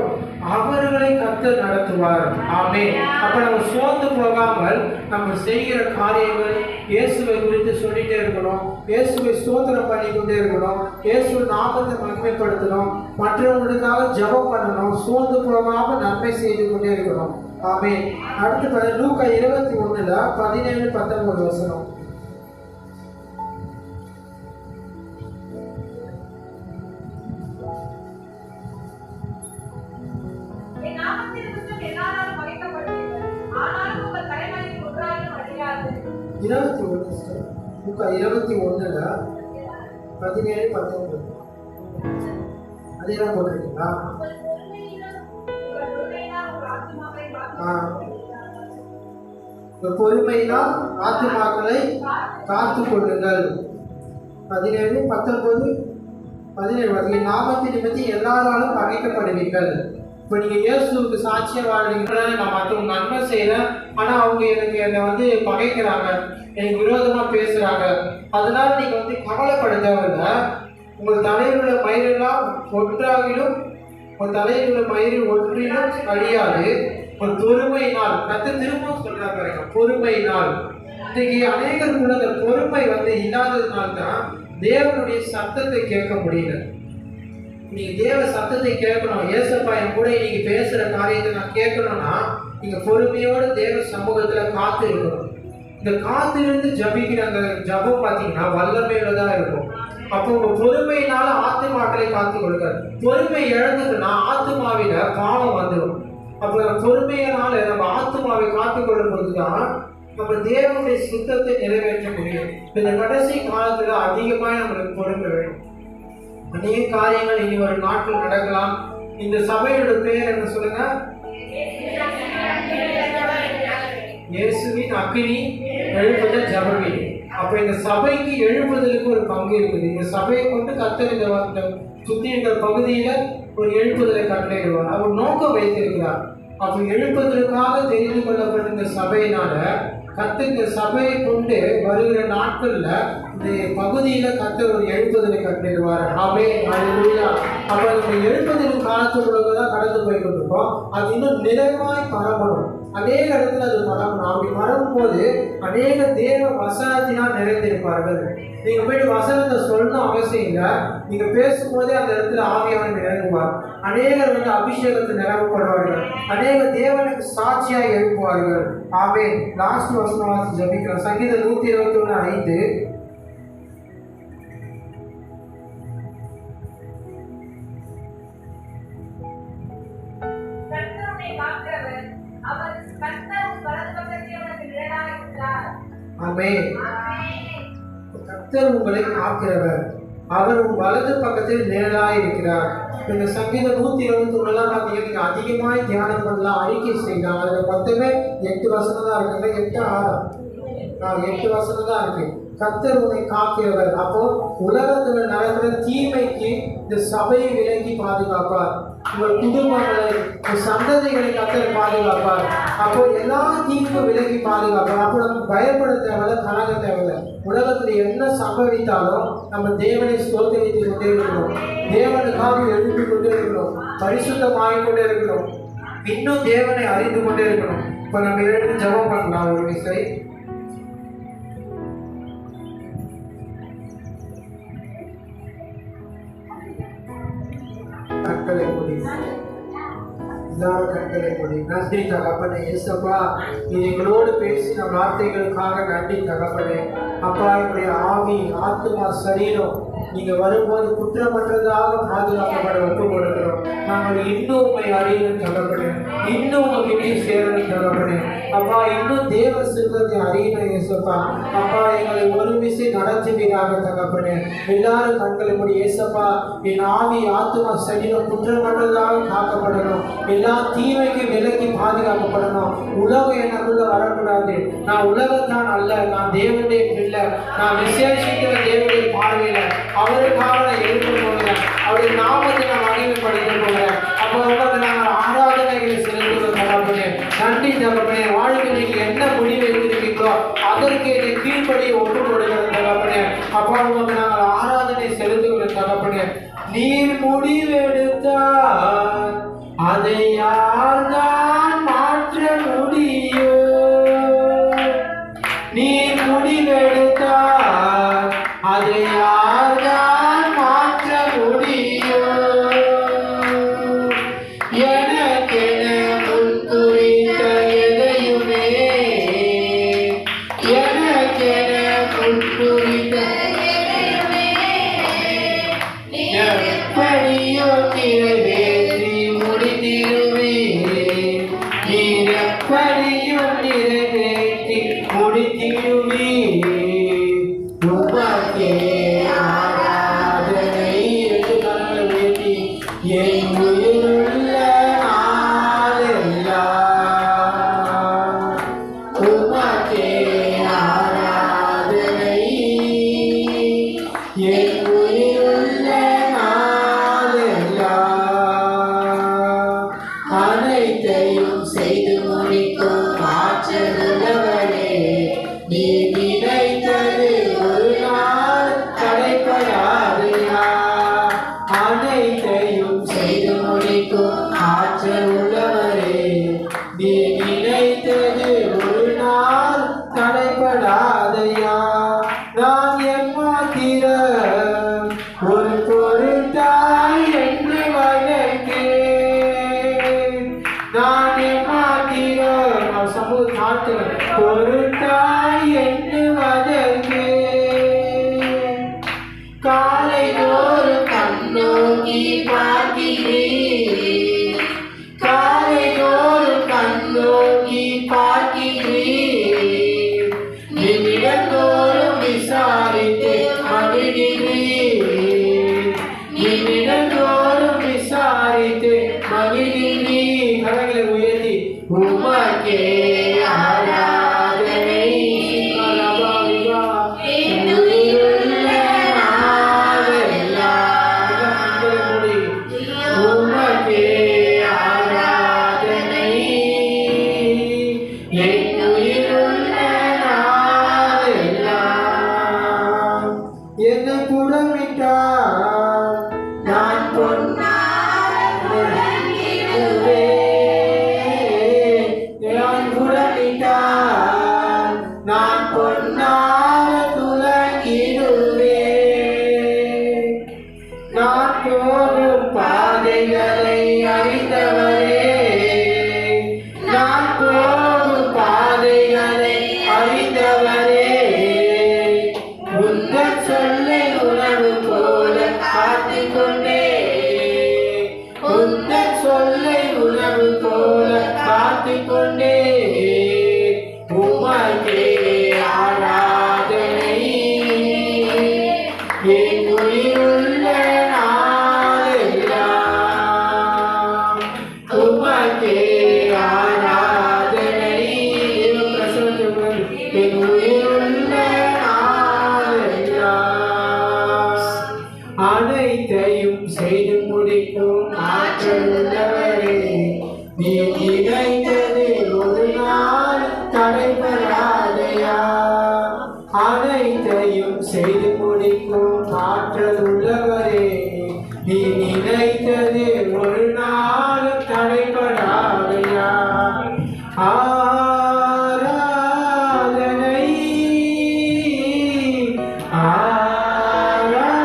அவர்களை கர்த்தர் நடத்துவார். ஆமென். அப்ப நம்ம சோர்ந்து போகாமல் நம்ம செய்கிற காரியங்கள் இயேசுவை குறித்து சொல்லிட்டே இருக்கணும், இயேசுவை ஸ்தோத்திரம் பண்ணிக்கொண்டே இருக்கணும், இயேசு நாமத்தை மகிமைப்படுத்தணும், மற்றவங்களுக்காக ஜெபம் பண்ணணும், சோர்ந்து போகாமல் நன்மை செய்து கொண்டே இருக்கணும். ஆமென். அடுத்து லூக்கா 21 17-19 வசனம். என் நாமத்தின் நிமித்தம் எல்லாராலும் பகைக்கப்படுவீர்கள். ஆனாலும் உங்கள் தலைவலிக்கு ஒன்றாலும் அழியாது. 21 லூக்கா 21 17-19 அதெல்லாம் போட்டிருக்கீங்களா? உங்கள் பொறுமையினால் உங்கள் ஆத்துமாவை பொறுமையினால் ஆத்துமாக்களை காத்துக் கொள்ளுங்கள். 17-19 நாமத்தின் நிமித்தம் எல்லாராலும் பகைக்கப்படுவீர்கள். இப்போ நீங்கள் இயேசுவுக்கு சாட்சியாக வாழ்றீங்கன்னா, நான் மற்றவங்க நன்மை செய்கிறேன், ஆனால் அவங்க என்னை பகைக்கிறாங்க, எனக்கு விரோதமாக பேசுகிறாங்க, அதனால நீங்கள் கவலைப்பட தேவையில்லை. உங்கள் தலையில் உள்ள மயிரெல்லாம் ஒன்றாகிலும் உங்கள் தலையில் உள்ள மயிரில் ஒன்றிலும் அழியாது. ஒரு பொறுமையினால் திரும்பவும் சொல்றாங்க, பொறுமையினால். இன்னைக்கு அநேகருக்குள்ள அந்த பொறுமை இல்லாததுனால்தான் தேவனுடைய சத்தத்தை கேட்க முடியல. நீங்க தேவ சத்தத்தை கேட்கணும், ஏசப்பா என் கூட இன்னைக்கு பேசுற காரியத்தை நான் கேட்கணும்னா நீங்க பொறுமையோடு தேவ சமூகத்துல காத்து இருக்கணும். இந்த காத்திருந்து ஜபிக்கிற அந்த ஜபம் பார்த்தீங்கன்னா வல்லமையிலதான் இருக்கும். அப்போ உங்க பொறுமையினால ஆத்துமாக்களை காத்து கொள்ளுங்கள். பொறுமை இழந்ததுன்னா ஆத்துமாவில பாவம் வந்துடும். அப்போ பொறுமையினால நம்ம ஆத்துமாவை காத்துக் கொள்ளும் பொழுதுதான் நம்ம தேவனுடைய சுத்தத்தை நிறைவேற்ற முடியும். இந்த கடைசி காலத்துல அதிகமாக நம்மளுக்கு பொறுமை வேணும். அநேக காரியங்கள் இனி ஒரு நாட்கள் நடக்கலாம். இந்த சபையோட பெயர் என்ன சொல்லுங்க? இயேசுவின் அக்கினி எழுப்புதல் ஜபவி. அப்ப இந்த சபைக்கு எழுப்புதலுக்கு ஒரு பங்கு இருக்குது. இந்த சபையை கொண்டு கர்த்தர் இந்த சுத்தி இருக்கிற பகுதியில ஒரு எழுப்புதலை கட்டளையிடுவார். அவர் நோக்கம் வைத்திருக்கிறார். அப்ப எழுப்புதலுக்காக தெரிந்து கொள்ளப்பட்ட இந்த சபையினால கர்த்தர் இந்த சபையை கொண்டு வருகிற நாட்கள்ல இந்த பகுதியில கர்த்தர் ஒரு எழுப்புதலை கட்டளையிடுவார். அப்ப நம்ம எழுப்புதலின் காலத்துக்குள்ளதான் கடந்து போய் கொண்டிருக்கோம். அது இன்னும் நிறைவாய் பரவணும். அநேக இடத்துல அது பரவணும். அப்படி பரவும் போது அநேக தேவ வசனத்தினால் நிறைந்திருப்பார்கள். நீங்க போயிட்டு வசனத்தை சொல்லணும் அவசியம் இல்லை. நீங்க பேசும்போதே அந்த இடத்துல ஆவியானவர் இறங்குவார். அநேகர் அபிஷேகத்தை நிரப்பப்படுவார்கள். அநேக தேவனுக்கு சாட்சியாக எழுப்புவார்கள். ஆமென். லாஸ்ட் வசனம் ஜபிக்கிறோம். சங்கீதம் 121:5. ஆமென். கர்த்தர் உங்களை காக்கிறவர், அவர் உன் வலது பக்கத்தில் நிழலாய் இருக்கிறார். இந்த சங்கீதம் 121 பார்த்தீங்கன்னா அதிகமாய் தியானம் பண்ணலாம், அறிக்கை செய்யலாம். அதுல மொத்தமே 8 வசனம் தான் இருக்குங்க. 8 வசனம் தான் இருக்கு. கர்த்தர் உன்னை காக்கிறவர். அப்போ உலகத்துல நடக்கிற தீமைக்கு இந்த சபையை விலக்கி பாதுகாப்பார். உங்கள் குடும்பங்களை, உங்கள் சந்ததிகளை கர்த்தர் பாதுகாப்பார். அப்போ எல்லா தீமைக்கும் விலக்கி பாதுகாப்பார். அப்போ நம்ம பயப்பட தேவையில்லை, கலங்க தேவையில்லை. உலகத்துல என்ன சம்பவித்தாலும் நம்ம தேவனை ஸ்தோத்திரித்துக் கொண்டே இருக்கிறோம், தேவனுக்காக எழுப்பி கொண்டே இருக்கிறோம், பரிசுத்தமாகிக் கொண்டே இருக்கிறோம், இன்னும் தேவனை அறிந்து கொண்டே இருக்கணும். இப்ப நம்ம எழுதி ஜெபம் பண்ணலாம். ஒரு விசை கட்டளை கூடி எல்லாரும் கட்டளை கூடி. நன்றி தகப்பனே. இயேசப்பா, நீ எங்களோடு பேசின வார்த்தைகளுக்காக நன்றி தகப்பனே. அப்பா, என்னுடைய ஆவி, ஆத்மா, சரீரம் நீங்க வரும்போது குற்றமற்றதாக பாதுகாக்கப்பட ஒப்பு கொடுக்கிறோம். நாங்கள் இன்னும் உண்மை அறியணும் தகப்பனே, இன்னும் உங்ககிட்ட சேரணும் தகப்பனே. அப்பா, இன்னும் தேவ சித்தத்தை அறியணும் இயேசப்பா. அப்பா, எங்களை ஒரு விசை நடத்துவீராக தகப்பனே. எல்லாரும் கண்களை மூடி. இயேசப்பா, என் ஆவி, ஆத்மா, சரீரம் குற்றமற்றதாக காக்கப்படணும். எல்லா தீமைக்கு விலக்கி பாதுகாக்கப்படணும். உலகம் எனக்குள்ள வரக்கூடாது. நான் உலகத்தான் அல்ல, நான் தேவனுடைய பிள்ளை. நான் விசேஷிக்கிற தேவனுடைய பார்வையில அவருக்காக நான் எழுத போகிறேன். அவருடைய நாமத்தை நான் மகிமைப்படுத்த போகிறேன். அப்போ நாங்கள் ஆராதனைகளை செலுத்துகிற தகப்பனே, நன்றி தகப்பனே. வாழ்க்கை நீங்க என்ன முடிவு எடுத்திருக்கீங்களோ அதற்கு என்னை கீழ்படியை ஒப்பு கொடுக்கிற தகப்பனே. அப்போ உங்களுக்கு நாங்கள் ஆராதனை செலுத்துகிற தகப்பனே. நீர் முடிவெடுத்தார் அதை யார்தான் மாற்ற முடியும்? நீ முடிவெடுத்தால் அதை யார்தான் மாற்ற முடியும்? எனக்கென முன்குறித்த எதையுமே, எனக்கென முன்குறித்த எப்படியும் நிறைவேற்றி முடித்திடுவீர். நீர் எப்படியும் நிறைவேற்றி முடித்திடுவீர். உமக்கே ஆராதனை. இரண்டு கரங்களை உயர்த்தி என் உயிருள்ள நாளெல்லாம் உமக்கே ஆராதனை. என் உயிருள்ள நாளெல்லாம் அனைத்தையும் செய்து முடிக்கும் ஆற்றலுள்ளவரே, நீ நினைத்தது ஒரு நாள் தடைபடாதையா? அனைத்தையும் செய்து முடிக்கும் ஆற்றல் உள்ளவரே, நீ நினைத்தது ஒரு நாள் தடைபடாதையா? நான் எம்மாத்திரம் ஒரு பொருட்டாய் என்று வளர்க்கிறேன். நான் எம்மாத்திரம் சமூகத்தில் பொருட்டாய் என்று வளர்க்கிறேன். காலை ஒரு கண்ணோக்கி பார்க்கிறேன். காலை ஒரு கண்ணோக்கி பார்க்கிறேன். நிமிடந்தோறும் விசாரித்து மகிழ்கிறேன். நிமிடந்தோறும் விசாரித்து மகிழ்கிறேன். கரங்களை உயர்த்தி உமக்கே ஆராதனை. என் உயிருள்ள நாளெல்லாம் உமக்கே ஆராதனை. என் உயிருள்ள நாளெல்லாம் என்னை புடமிட்டார் நான் பொன்னாக புடங்கிடுவேன். நான் புடமிட்டார் நான் பொன்னாக துலங்கிடுவேன். நான் போகும் பாதைகளை அறிந்தவரே, நான் போகும் பாதைகளை அறிந்தவரே, உந்தன் சொல்லை உணவு போல காத்துக் கொண்டே, உந்தன் சொல்லை உணவு போல காத்துக் கொண்டே. உமக்கே ஆராதனை. என் உயிருள்ள நாளெல்லாம் உமக்கே ஆராதனை. என் உயிருள்ள நாளெல்லாம் அனைத்தையும் செய்து முடிக்கும் ஆற்றல் உள்ளவரே, நீ நினைத்தது ஒரு நாள் தடைபடாதையா? அனைத்தையும் செய்து முடிக்கும் ஆற்றல் உள்ளவரே, நீ நினைத்தது ஒரு நாள் தடைபடாதையா? ஆராதனை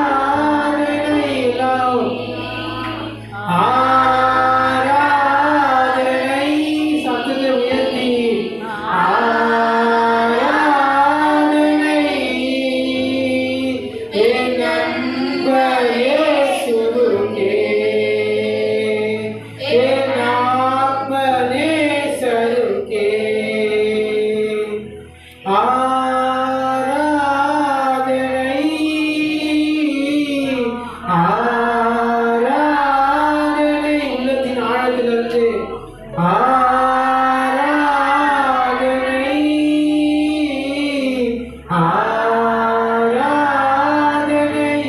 ஆராதனை ஆராதனை. சத்தத்தை உயர்த்தி ஆராதனை. என் நண்பர் இயேசுவுக்கே, என் ஆத்ம நேசருக்கே ஆராதனை. ஆராதனை. உள்ளத்தின் ஆழத்திலிருந்து ஆராதனை. ஆராதனை.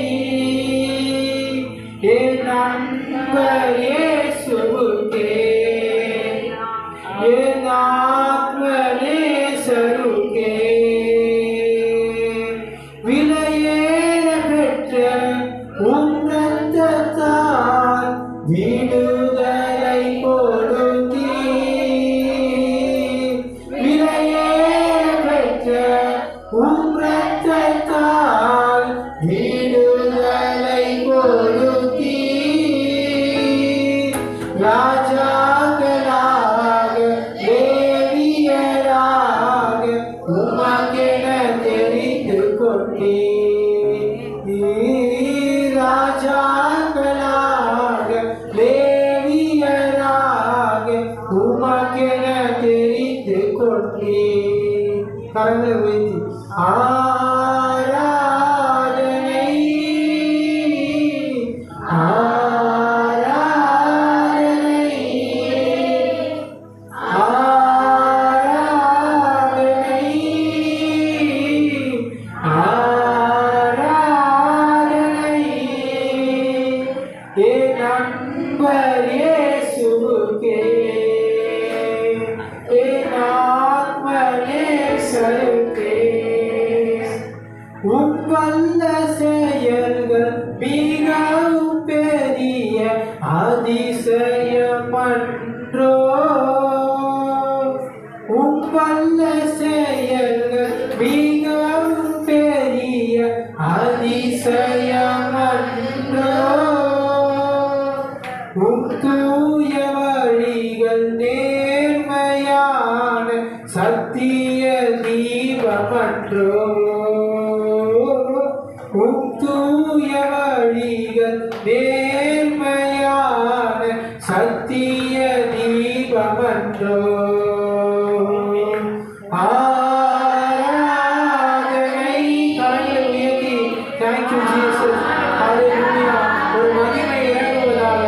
என் நண்பர் இயேசுவுக்கே, என் ஆத்ம நேசருக்கே விலையேற பெற்ற உன் ரத்தத்தால் விடுதலை உமக்கென தெரிந்து கொண்டீர். ராஜாக்களாக லேவியராக உமக்கென தெரிந்து கொண்டீர். கரங்களை உயர்த்தி ஆராதனை ஆராதனை ஆராதனை ஆராதனை என் நண்பர் இயேசுவுக்கே என் ஆத்ம நேசருக்கே உம் வல்ல செயல்கள் மிகவும் பெரிய அதிசயமன்றோ. உம் வல்ல செயல்கள் மிகவும் பெரிய அதிசயமன்றோ. உம் தூய வழிகள் நேர்மையான சத்திய தீபமன்றோ. உம் தூய வழிகள் நேர்மையான சத்திய தீபமன்றோ. ஆராதனை கரங்களை உயர்த்தி Thank you Jesus. Hallelujah. ஒரு மகிமை இறங்குவதாக.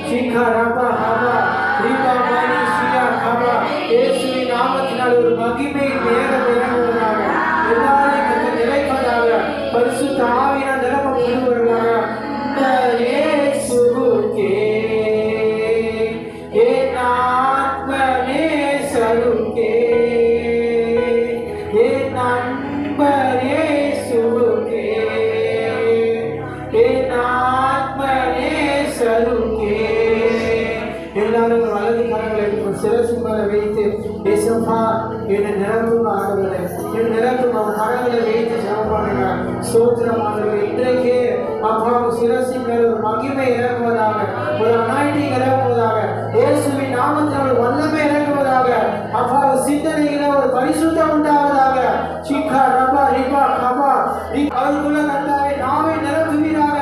சிக்கா ரபா ஹபா ரிபா மணி சியா ஹபா இயேசுவின் நாமத்தினால் ஒரு மகிமை நேரம் இறங்குவதாக. எல்லாரையும் கண்டு நிலைப்பதாக. பரிசுத்த ஆவியினால் நிரப்பப்படுவதாக. இந்த இயேசுவுக்கே என் ஆத்ம நேசருக்கே என் நண்பர் இயேசுவுக்கே என் ஆத்ம நேசருக்கே. எல்லாரும் வலது கரங்களை சிரசு மேல வைத்து இயேசுப்பா என்னை நிரப்பும் ஆண்டவரே என் நிரப்பும் கரங்களை வைத்து ஜெபம் பண்ணுங்க. ஸ்தோத்திரம் ஆண்டவரே. இன்றைக்கு அப்பா சிரசின் மேல ஒரு மகிமை இறங்குவதாக, ஒரு அனாயிட்டிங் இறங்குவதாக, இயேசுவின் நாமத்தில் ஒரு வல்லமை இறங்குவதாக. அப்பா சிந்தனையில ஒரு பரிசுத்தம் உண்டாவதாக. சிக்கா ரபா ரிபா கபா அவருக்குள்ள கண்டாவே நாவை நிரப்புவீராக.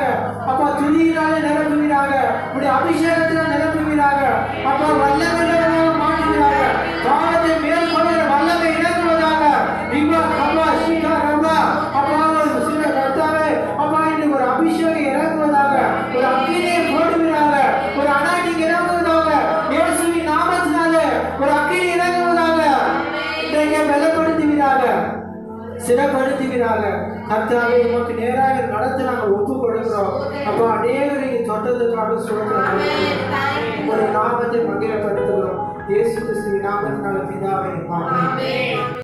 அப்பா துணியினாலே நிரப்புவீராக. உடைய அபிஷேகத்தினால் நிரப்புவீராக. அப்பா வல்லமையாக மாற்றுவீராக. காலத்தை மேற்கொள்கிற வல்லமை இறங்குவதாக. ரிபா கபா சிக்கா ரபா அப்பா ஒரு சில கர்த்தாவே அப்பா இன்னைக்கு ஒரு அபிஷேகம் இறங்குவதாக. ஒரு அக்கினியை போடுவீராக. ஒரு அனாயிட்டிங் இறங்குவதாக. இயேசுவின் நாமத்தினாலே ஒரு அக்கினி இறங்குவதாக. இன்றைக்கு பலப்படுத்துவீராக, சிறப்படுத்துவீராக. கர்த்தாவே உமக்கு நேராக நடத்த நாங்கள் ஒப்பு கொடுக்கிறோம். அப்பா அநேகரை தொட்டதுக்காக சொல்கிறோம். ஒரு நாமத்தை மகிழப்படுத்துகிறோம். இயேசு கிறிஸ்துவின் நாமத்தினால பிதாவே ஆமென்.